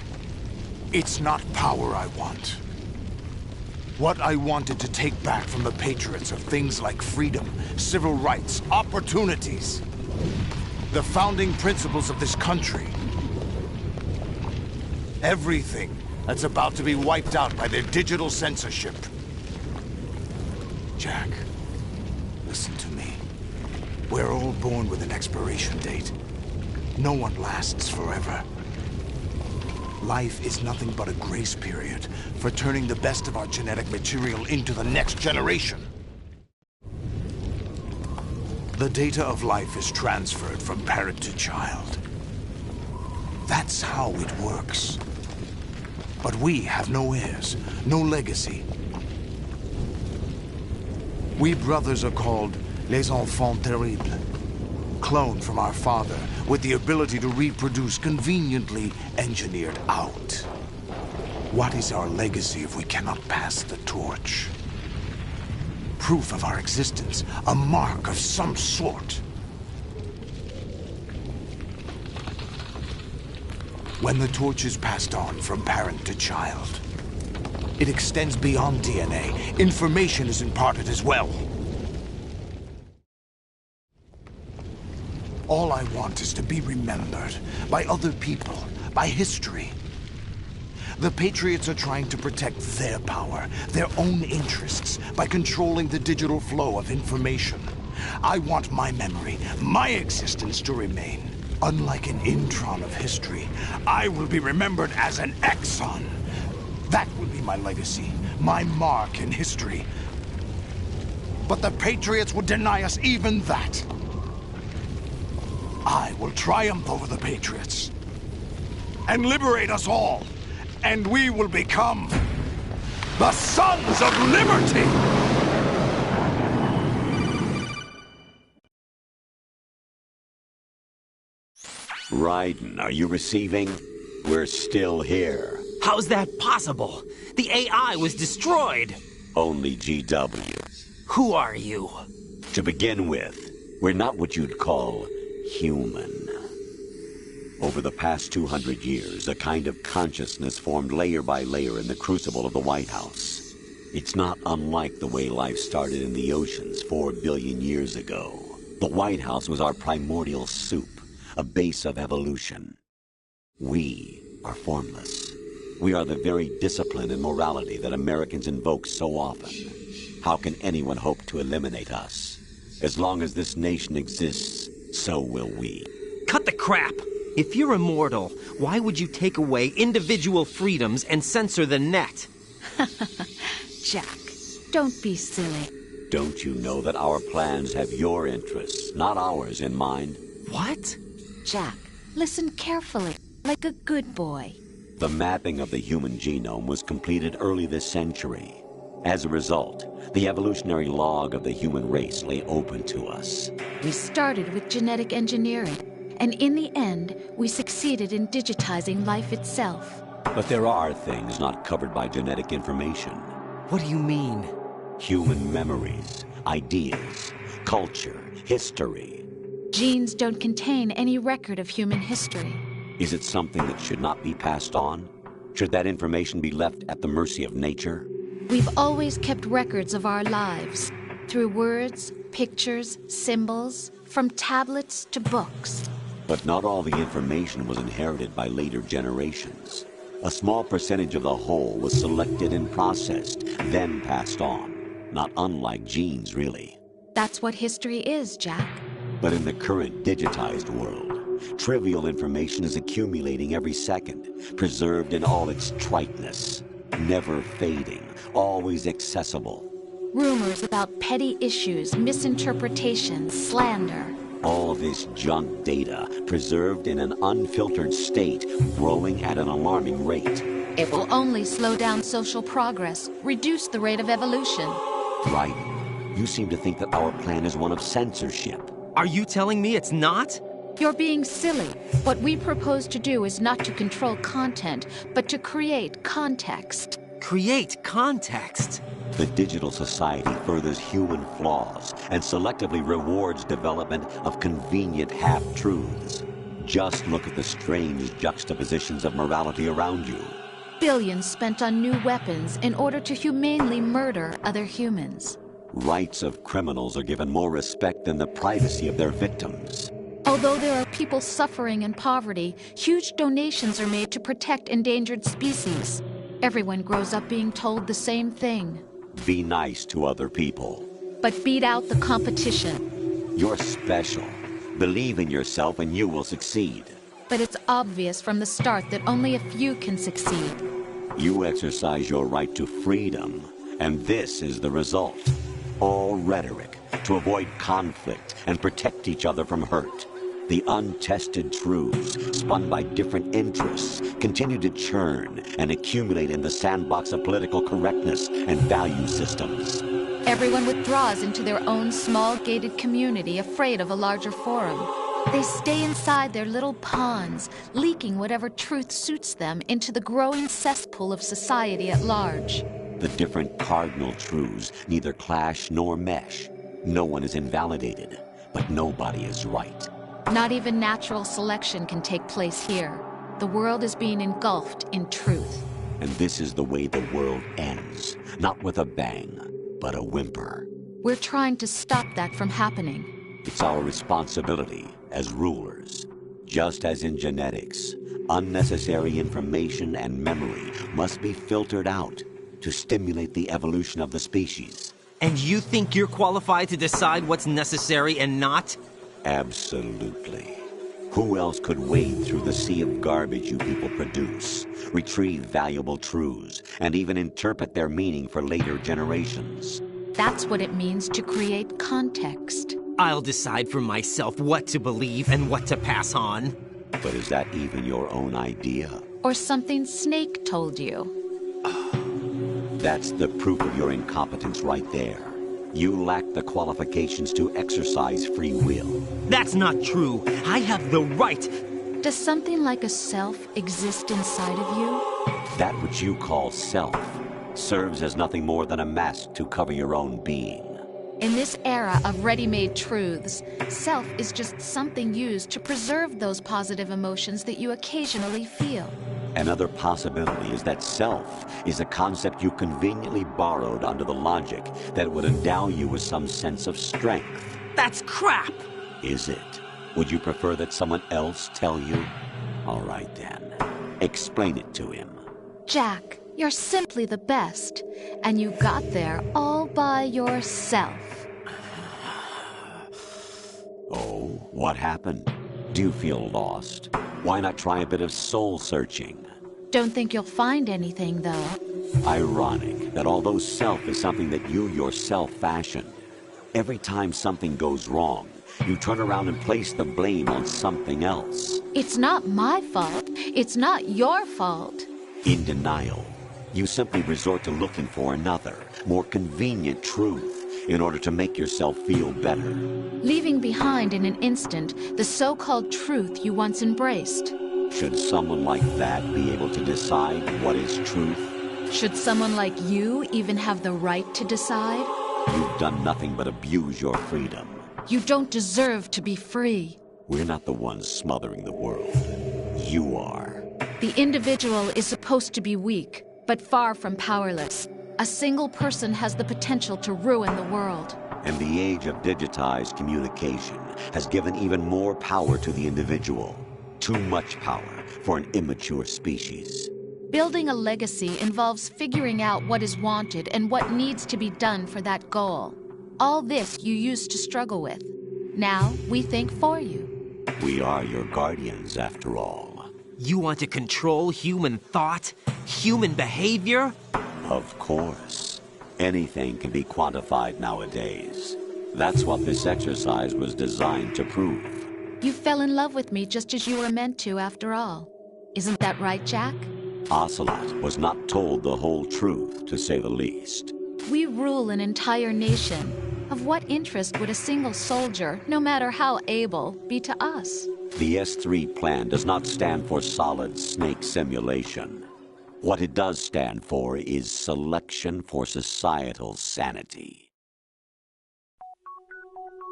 it's not power I want. What I wanted to take back from the Patriots are things like freedom, civil rights, opportunities. The founding principles of this country. Everything that's about to be wiped out by their digital censorship. Jack, listen to me. We're all born with an expiration date. No one lasts forever. Life is nothing but a grace period for turning the best of our genetic material into the next generation. The data of life is transferred from parent to child. That's how it works. But we have no heirs, no legacy. We brothers are called les enfants terribles, cloned from our father with the ability to reproduce conveniently engineered out. What is our legacy if we cannot pass the torch? Proof of our existence, a mark of some sort. When the torch is passed on from parent to child, it extends beyond DNA. Information is imparted as well. All I want is to be remembered by other people, by history. The Patriots are trying to protect their power, their own interests, by controlling the digital flow of information. I want my memory, my existence to remain. Unlike an intron of history, I will be remembered as an exon. That will be my legacy, my mark in history. But the Patriots would deny us even that. I will triumph over the Patriots and liberate us all, and we will become the Sons of Liberty! Raiden, are you receiving? We're still here. How's that possible? The AI was destroyed. Only GW. Who are you? To begin with, we're not what you'd call human. Over the past 200 years, a kind of consciousness formed layer by layer in the crucible of the White House. It's not unlike the way life started in the oceans 4 billion years ago. The White House was our primordial soup, a base of evolution. We are formless. We are the very discipline and morality that Americans invoke so often. How can anyone hope to eliminate us? As long as this nation exists, so will we. Cut the crap! If you're immortal, why would you take away individual freedoms and censor the net? Jack, don't be silly. Don't you know that our plans have your interests, not ours, in mind? What? Jack, listen carefully, like a good boy. The mapping of the human genome was completed early this century. As a result, the evolutionary log of the human race lay open to us. We started with genetic engineering, and in the end, we succeeded in digitizing life itself. But there are things not covered by genetic information. What do you mean? Human memories, ideas, culture, history. Genes don't contain any record of human history. Is it something that should not be passed on? Should that information be left at the mercy of nature? We've always kept records of our lives, through words, pictures, symbols, from tablets to books. But not all the information was inherited by later generations. A small percentage of the whole was selected and processed, then passed on. Not unlike genes, really. That's what history is, Jack. But in the current digitized world, trivial information is accumulating every second, preserved in all its triteness, never fading, always accessible. Rumors about petty issues, misinterpretations, slander. All this junk data, preserved in an unfiltered state, growing at an alarming rate. It will only slow down social progress, reduce the rate of evolution. Right. You seem to think that our plan is one of censorship. Are you telling me it's not? You're being silly. What we propose to do is not to control content, but to create context. Create context? The digital society furthers human flaws and selectively rewards development of convenient half-truths. Just look at the strange juxtapositions of morality around you. Billions spent on new weapons in order to humanely murder other humans. Rights of criminals are given more respect than the privacy of their victims. Although there are people suffering in poverty, huge donations are made to protect endangered species. Everyone grows up being told the same thing. Be nice to other people. But beat out the competition. You're special. Believe in yourself and you will succeed. But it's obvious from the start that only a few can succeed. You exercise your right to freedom, and this is the result. All rhetoric to avoid conflict and protect each other from hurt. The untested truths, spun by different interests, continue to churn and accumulate in the sandbox of political correctness and value systems. Everyone withdraws into their own small gated community, afraid of a larger forum. They stay inside their little ponds, leaking whatever truth suits them into the growing cesspool of society at large. The different cardinal truths neither clash nor mesh. No one is invalidated, but nobody is right. Not even natural selection can take place here. The world is being engulfed in truth. And this is the way the world ends. Not with a bang, but a whimper. We're trying to stop that from happening. It's our responsibility as rulers. Just as in genetics, unnecessary information and memory must be filtered out to stimulate the evolution of the species. And you think you're qualified to decide what's necessary and not? Absolutely. Who else could wade through the sea of garbage you people produce, retrieve valuable truths, and even interpret their meaning for later generations? That's what it means to create context. I'll decide for myself what to believe and what to pass on. But is that even your own idea? Or something Snake told you? That's the proof of your incompetence right there. You lack the qualifications to exercise free will. That's not true. I have the right. Does something like a self exist inside of you? That which you call self serves as nothing more than a mask to cover your own being. In this era of ready-made truths, self is just something used to preserve those positive emotions that you occasionally feel. Another possibility is that self is a concept you conveniently borrowed under the logic that would endow you with some sense of strength. That's crap! Is it? Would you prefer that someone else tell you? All right then. Explain it to him. Jack, you're simply the best, and you got there all by yourself. Oh, what happened? Do you feel lost? Why not try a bit of soul-searching? Don't think you'll find anything, though. Ironic that although self is something that you yourself fashioned, every time something goes wrong, you turn around and place the blame on something else. It's not my fault. It's not your fault. In denial, you simply resort to looking for another, more convenient truth in order to make yourself feel better. Leaving behind in an instant the so-called truth you once embraced. Should someone like that be able to decide what is truth? Should someone like you even have the right to decide? You've done nothing but abuse your freedom. You don't deserve to be free. We're not the ones smothering the world. You are. The individual is supposed to be weak, but far from powerless. A single person has the potential to ruin the world. And the age of digitized communication has given even more power to the individual. Too much power for an immature species. Building a legacy involves figuring out what is wanted and what needs to be done for that goal. All this you used to struggle with. Now we think for you. We are your guardians, after all. You want to control human thought? Human behavior? Of course. Anything can be quantified nowadays. That's what this exercise was designed to prove. You fell in love with me just as you were meant to, after all. Isn't that right, Jack? Ocelot was not told the whole truth, to say the least. We rule an entire nation. Of what interest would a single soldier, no matter how able, be to us? The S3 plan does not stand for solid snake simulation. What it does stand for is selection for societal sanity.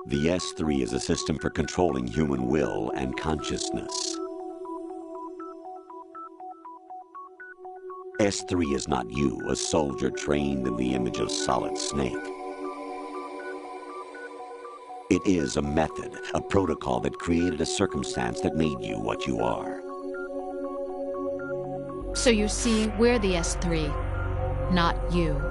The S3 is a system for controlling human will and consciousness. S3 is not you, a soldier trained in the image of Solid Snake. It is a method, a protocol that created a circumstance that made you what you are. So you see, we're the S3, not you.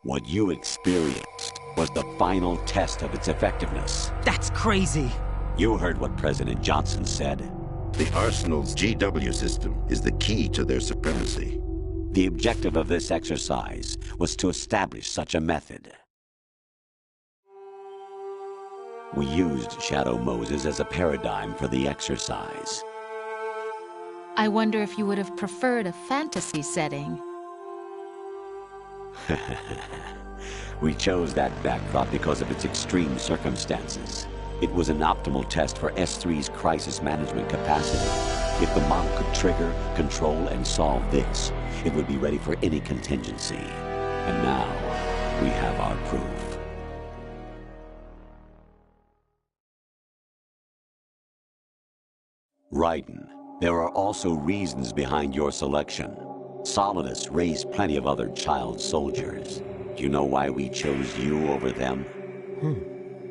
What you experienced was the final test of its effectiveness. That's crazy. You heard what President Johnson said. The Arsenal's GW system is the key to their supremacy. The objective of this exercise was to establish such a method. We used Shadow Moses as a paradigm for the exercise. I wonder if you would have preferred a fantasy setting. We chose that backdrop because of its extreme circumstances. It was an optimal test for S3's crisis management capacity. If the model could trigger, control, and solve this, it would be ready for any contingency. And now, we have our proof. Raiden, there are also reasons behind your selection. Solidus raised plenty of other child soldiers. Do you know why we chose you over them?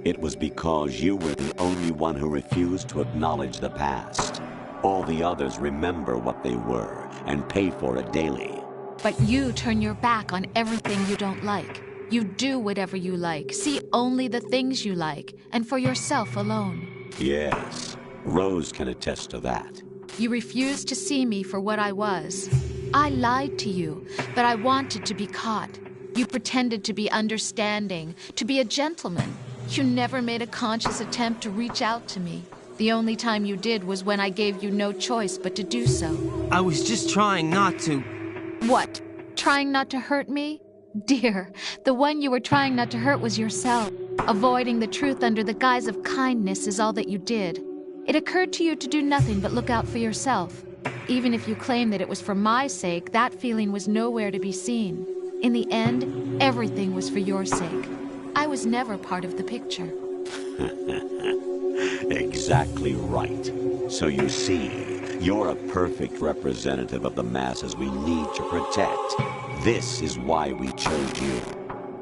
It was because you were the only one who refused to acknowledge the past. All the others remember what they were and pay for it daily. But you turn your back on everything you don't like. You do whatever you like, see only the things you like, and for yourself alone. Yes, Rose can attest to that. You refused to see me for what I was. I lied to you, but I wanted to be caught. You pretended to be understanding, to be a gentleman. You never made a conscious attempt to reach out to me. The only time you did was when I gave you no choice but to do so. I was just trying not to. What? Trying not to hurt me? Dear, the one you were trying not to hurt was yourself. Avoiding the truth under the guise of kindness is all that you did. It occurred to you to do nothing but look out for yourself. Even if you claim that it was for my sake, that feeling was nowhere to be seen. In the end, everything was for your sake. I was never part of the picture. Exactly right. So you see, you're a perfect representative of the masses we need to protect. This is why we chose you.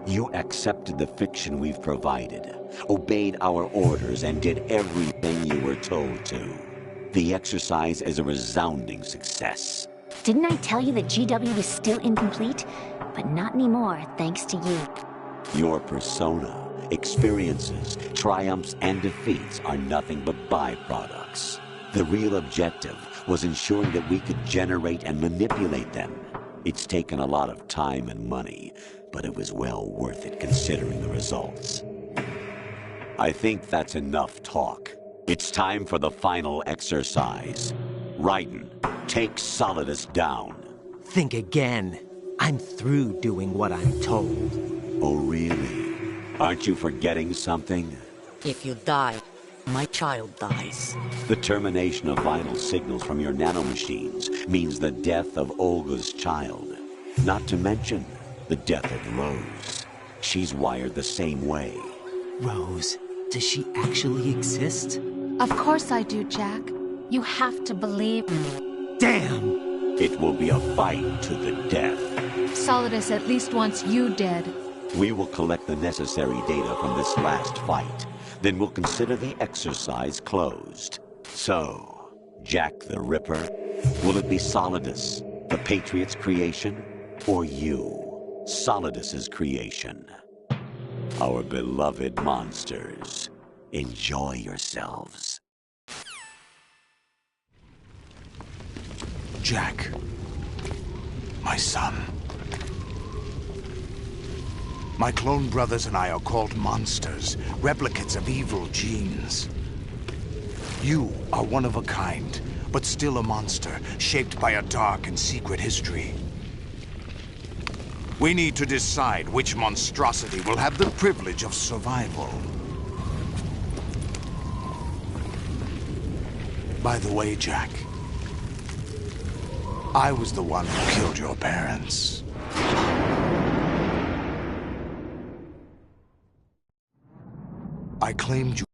You accepted the fiction we've provided, obeyed our orders, and did everything you were told to. The exercise is a resounding success. Didn't I tell you that GW was still incomplete? But not anymore, thanks to you. Your persona, experiences, triumphs, and defeats are nothing but byproducts. The real objective was ensuring that we could generate and manipulate them. It's taken a lot of time and money, but it was well worth it considering the results. I think that's enough talk. It's time for the final exercise. Raiden, take Solidus down. Think again. I'm through doing what I'm told. Oh, really? Aren't you forgetting something? If you die, my child dies. The termination of vital signals from your nanomachines means the death of Olga's child. Not to mention the death of Rose. She's wired the same way. Rose, does she actually exist? Of course I do, Jack. You have to believe me. Damn! It will be a fight to the death. Solidus at least wants you dead. We will collect the necessary data from this last fight. Then we'll consider the exercise closed. So, Jack the Ripper, will it be Solidus, the Patriot's creation, or you, Solidus's creation? Our beloved monsters, enjoy yourselves. Jack, my son. My clone brothers and I are called monsters, replicates of evil genes. You are one of a kind, but still a monster, shaped by a dark and secret history. We need to decide which monstrosity will have the privilege of survival. By the way, Jack, I was the one who killed your parents. I claimed you.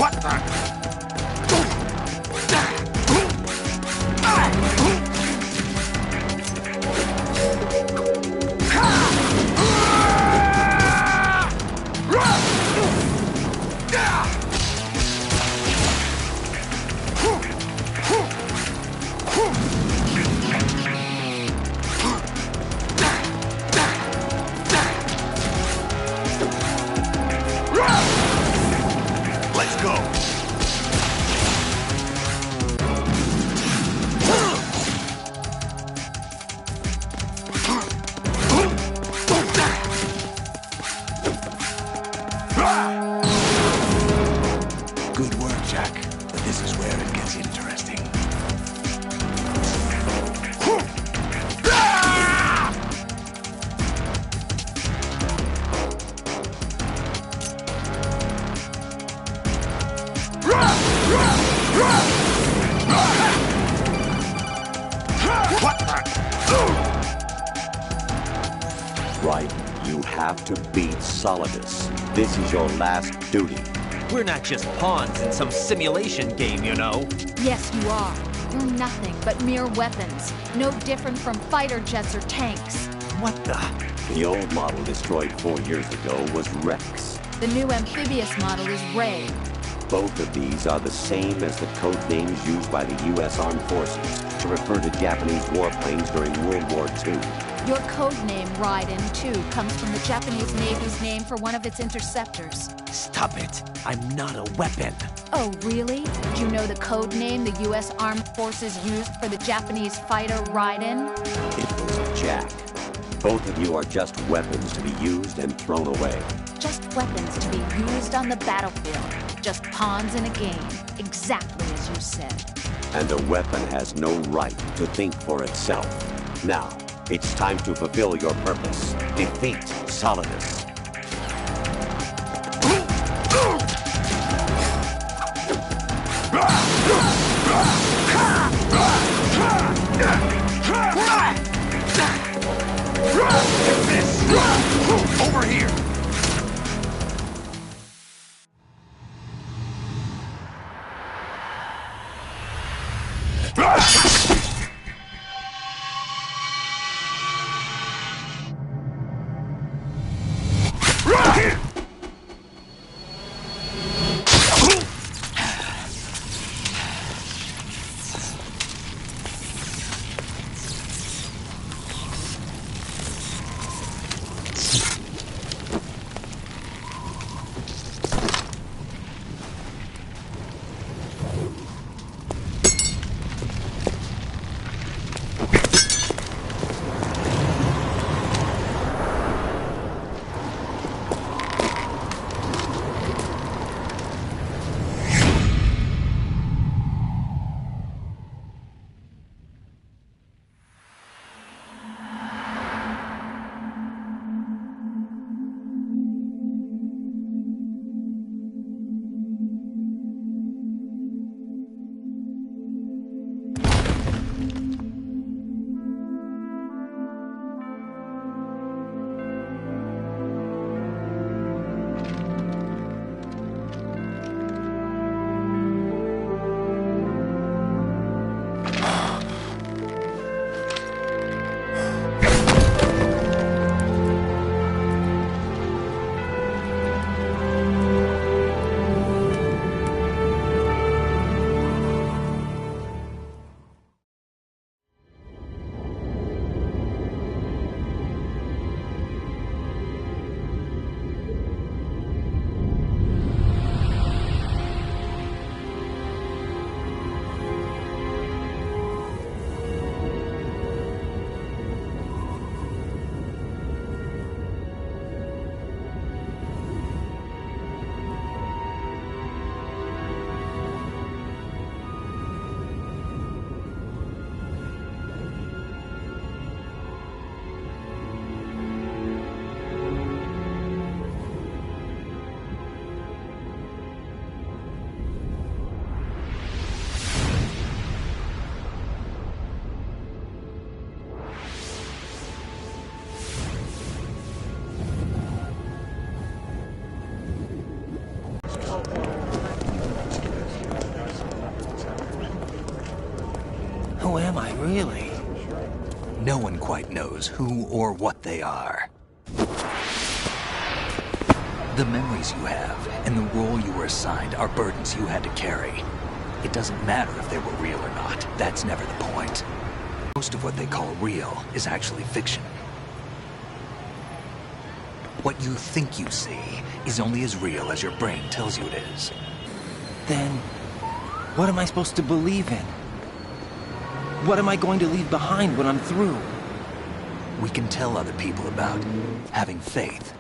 What the? Let's go. Good work, Jack. But this is where it gets interesting. Right, you have to beat Solidus. This is your last duty. We're not just pawns in some simulation game, you know. Yes, you are. You're nothing but mere weapons. No different from fighter jets or tanks. What the? The old model destroyed 4 years ago was Rex. The new amphibious model is Ray. Both of these are the same as the code names used by the U.S. Armed Forces to refer to Japanese warplanes during World War II. Your code name, Raiden, too, comes from the Japanese Navy's name for one of its interceptors. Stop it. I'm not a weapon. Oh, really? Do you know the code name the U.S. Armed Forces used for the Japanese fighter Raiden? It was Jack. Both of you are just weapons to be used and thrown away. Just weapons to be used on the battlefield. Just pawns in a game. Exactly as you said. And a weapon has no right to think for itself. Now, it's time to fulfill your purpose. Defeat Solidus. Over here! Who am I, really? No one quite knows who or what they are. The memories you have and the role you were assigned are burdens you had to carry. It doesn't matter if they were real or not. That's never the point. Most of what they call real is actually fiction. What you think you see is only as real as your brain tells you it is. Then, what am I supposed to believe in? What am I going to leave behind when I'm through? We can tell other people about having faith.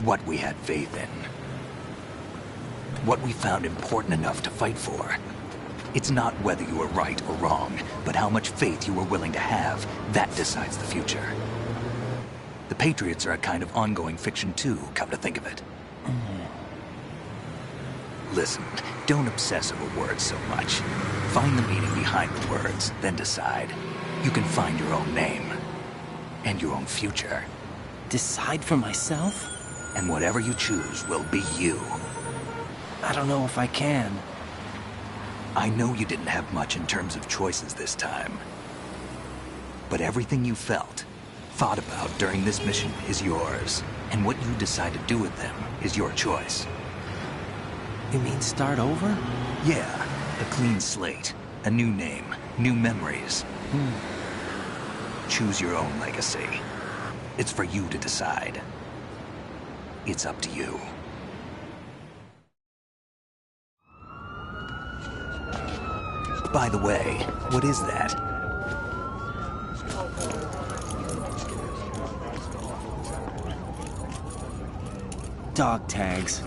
What we had faith in. What we found important enough to fight for. It's not whether you were right or wrong, but how much faith you were willing to have. That decides the future. The Patriots are a kind of ongoing fiction too, come to think of it. Listen, don't obsess over words so much. Find the meaning behind the words, then decide. You can find your own name. And your own future. Decide for myself? And whatever you choose will be you. I don't know if I can. I know you didn't have much in terms of choices this time. But everything you felt, thought about during this mission is yours. And what you decide to do with them is your choice. You mean start over? Yeah, a clean slate, a new name, new memories. Choose your own legacy. It's for you to decide. It's up to you. By the way, what is that? Dog tags.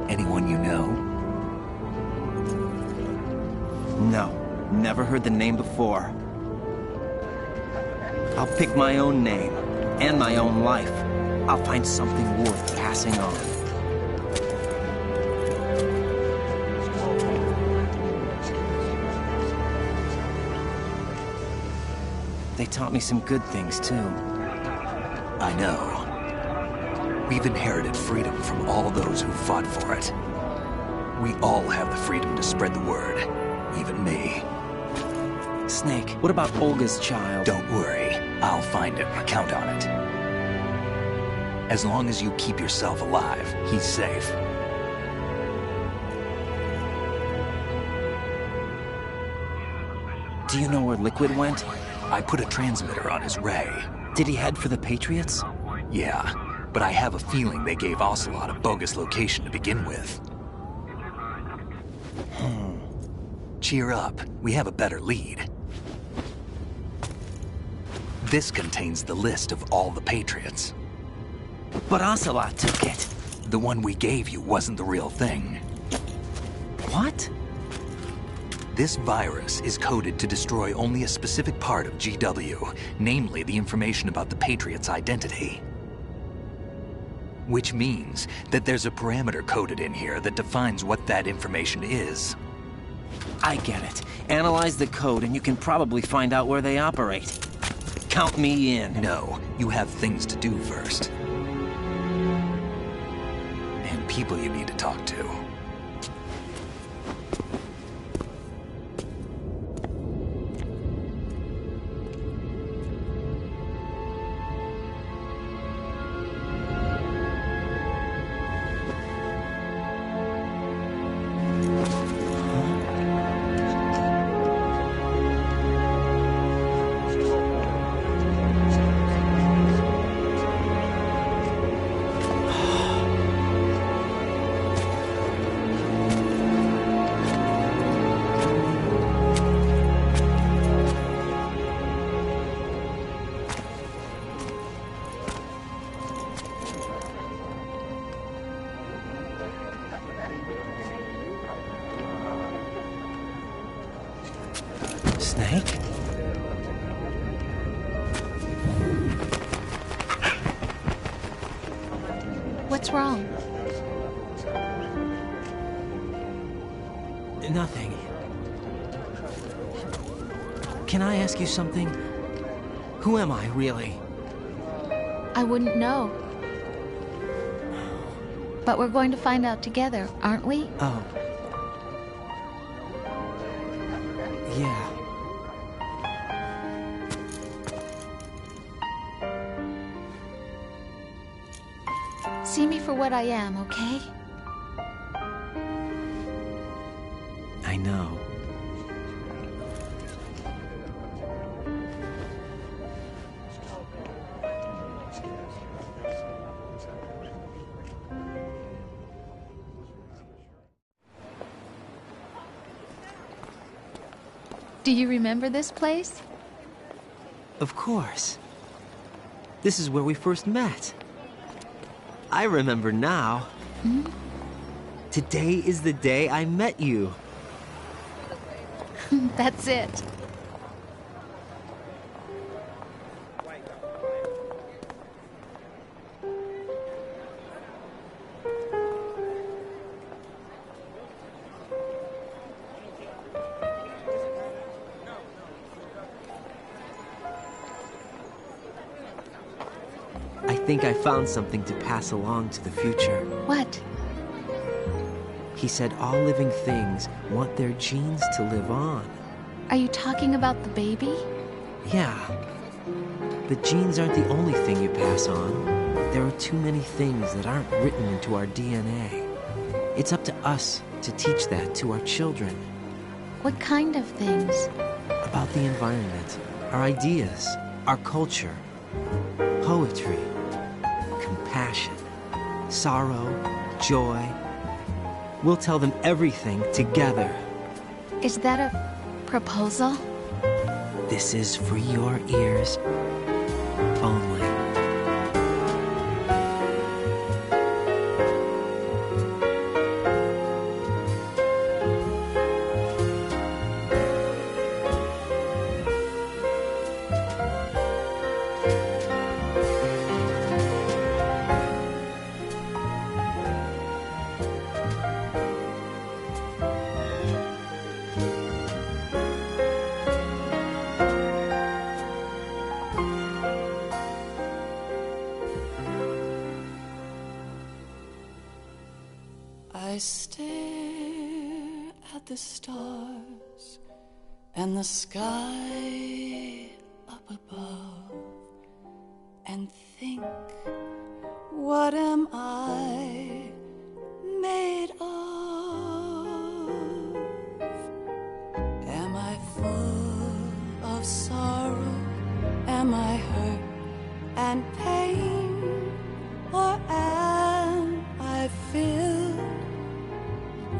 Anyone you know? No, never heard the name before. I'll pick my own name, and my own life. I'll find something worth passing on. They taught me some good things, too. I know. We've inherited freedom from all those who fought for it. We all have the freedom to spread the word, even me. Snake, what about Olga's child? Don't worry, I'll find him. Count on it. As long as you keep yourself alive, he's safe. Do you know where Liquid went? I put a transmitter on his ray. Did he head for the Patriots? Yeah, but I have a feeling they gave Ocelot a bogus location to begin with. Cheer up, we have a better lead. This contains the list of all the Patriots. But Ocelot took it. The one we gave you wasn't the real thing. What? This virus is coded to destroy only a specific part of GW, namely the information about the Patriots' identity. Which means that there's a parameter coded in here that defines what that information is. I get it. Analyze the code and you can probably find out where they operate. Count me in. No, you have things to do first. And people you need to talk to. Snake? What's wrong? Nothing. Can I ask you something? Who am I, really? I wouldn't know. But we're going to find out together, aren't we? Oh. Yeah. See me for what I am, okay? I know. Do you remember this place? Of course. This is where we first met. I remember now. Hmm? Today is the day I met you. That's it. I think I found something to pass along to the future. What? He said all living things want their genes to live on. Are you talking about the baby? Yeah. But genes aren't the only thing you pass on. There are too many things that aren't written into our DNA. It's up to us to teach that to our children. What kind of things? About the environment, our ideas, our culture, poetry, compassion, sorrow, joy. We'll tell them everything together. Is that a proposal? This is for your ears only. I stare at the stars and the sky up above and think, what am I made of? Am I full of sorrow? Am I hurt and pain? Or am I filled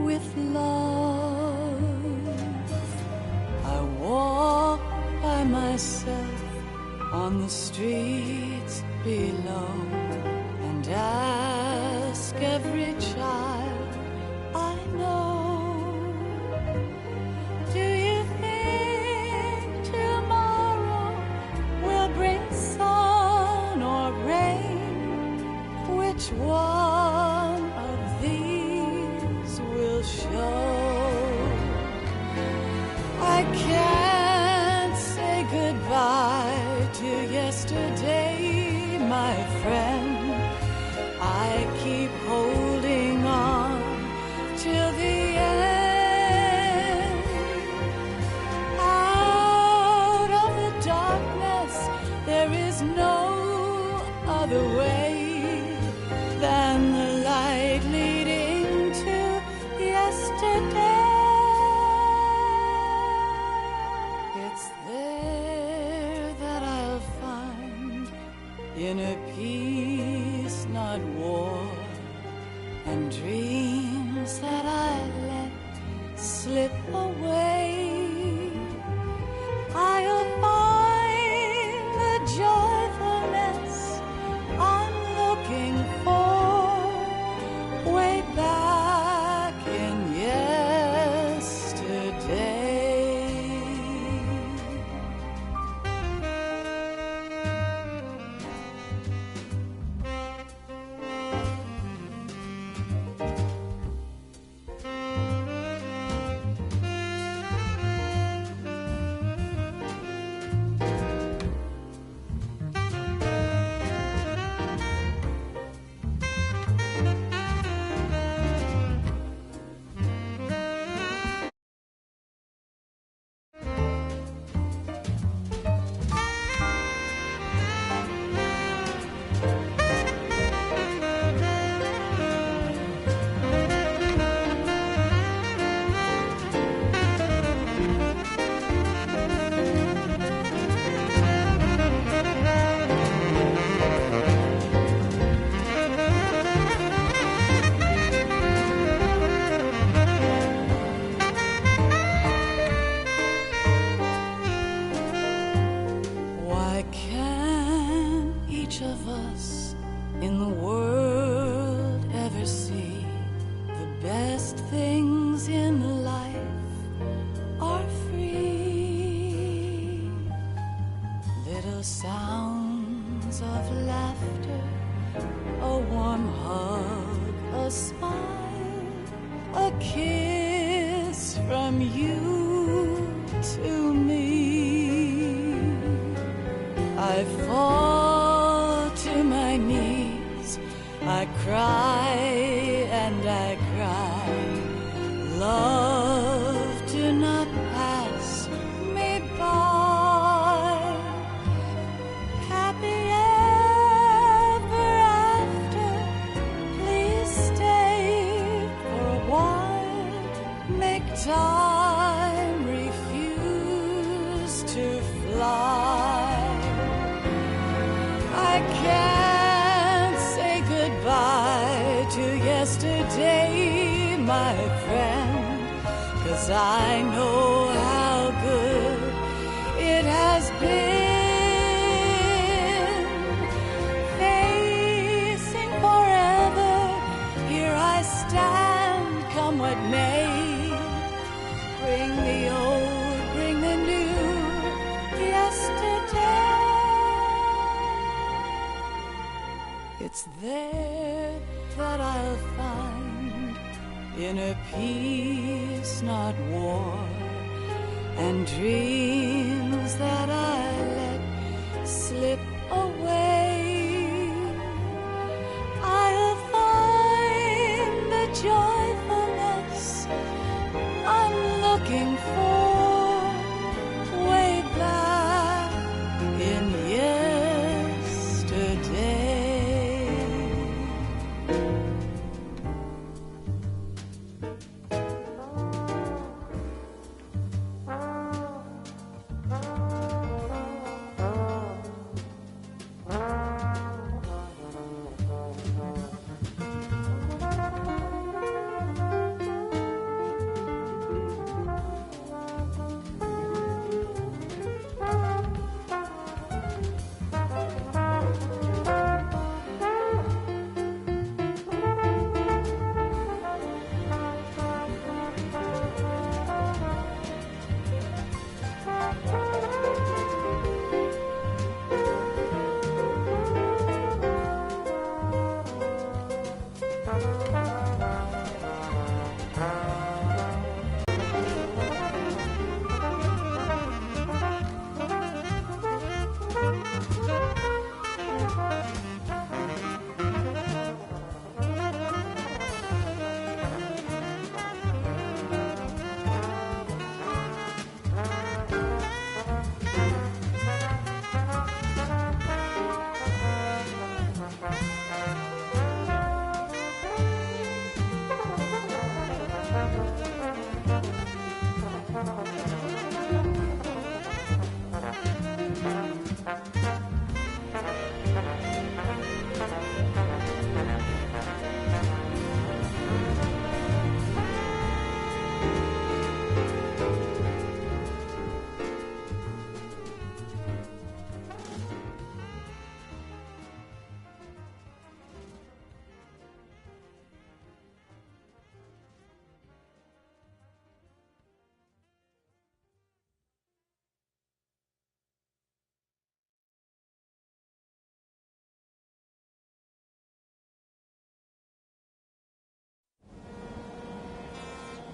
with love? I walk by myself on the streets below and ask every child I know, do you think tomorrow will bring sun or rain? Which one of these will show? I can't say goodbye to yesterday, my friend. I keep holding on till the end. Out of the darkness, there is no other way than the light leading to yesterday. It's there that I'll find inner peace, not war, and dreams that I let slip away. I'll find the joyfulness I'm looking for way back in yesterday. the sounds of laughter, a warm hug, a smile, a kiss from you to me. I fall to my knees, I cry and I cry. Love, do not pass me by. Happy ever after, please stay for a while. Make time, refuse to fly. I can't say goodbye to yesterday, my friend, 'cause I know how good it has been. Facing forever, here I stand, come what may. Bring the old, bring the new, yesterday. It's there that I'll find inner peace, not war, and dreams that I let slip away. I'll find the joyfulness I'm looking for way back in yesterday.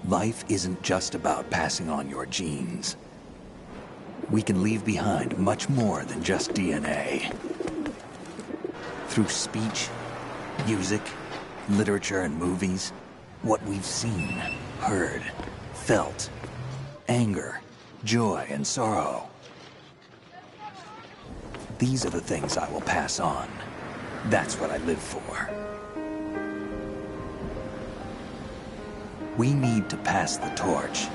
Life isn't just about passing on your genes. We can leave behind much more than just DNA. Through speech, music, literature, and movies, what we've seen, heard, felt, anger, joy, and sorrow. These are the things I will pass on. That's what I live for. We need to pass the torch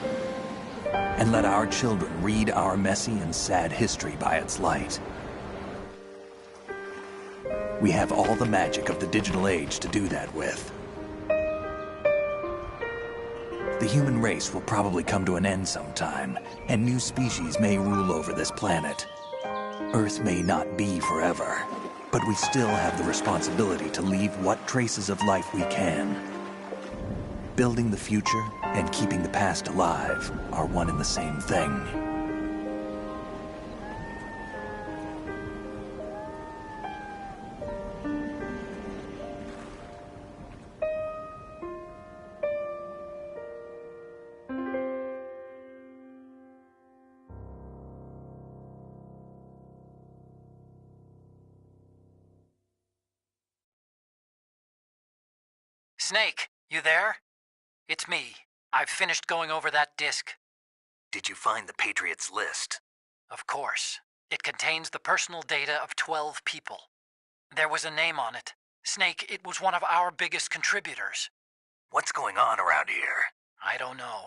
and let our children read our messy and sad history by its light. We have all the magic of the digital age to do that with. The human race will probably come to an end sometime, and new species may rule over this planet. Earth may not be forever, but we still have the responsibility to leave what traces of life we can. Building the future and keeping the past alive are one and the same thing. Snake, you there? It's me. I've finished going over that disc. Did you find the Patriots list? Of course. It contains the personal data of 12 people. There was a name on it. Snake, it was one of our biggest contributors. What's going on around here? I don't know.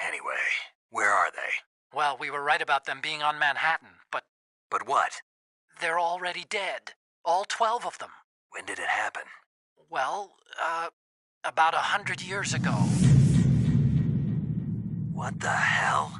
Anyway, where are they? Well, we were right about them being on Manhattan, but... But what? They're already dead. All 12 of them. When did it happen? Well, about 100 years ago. What the hell?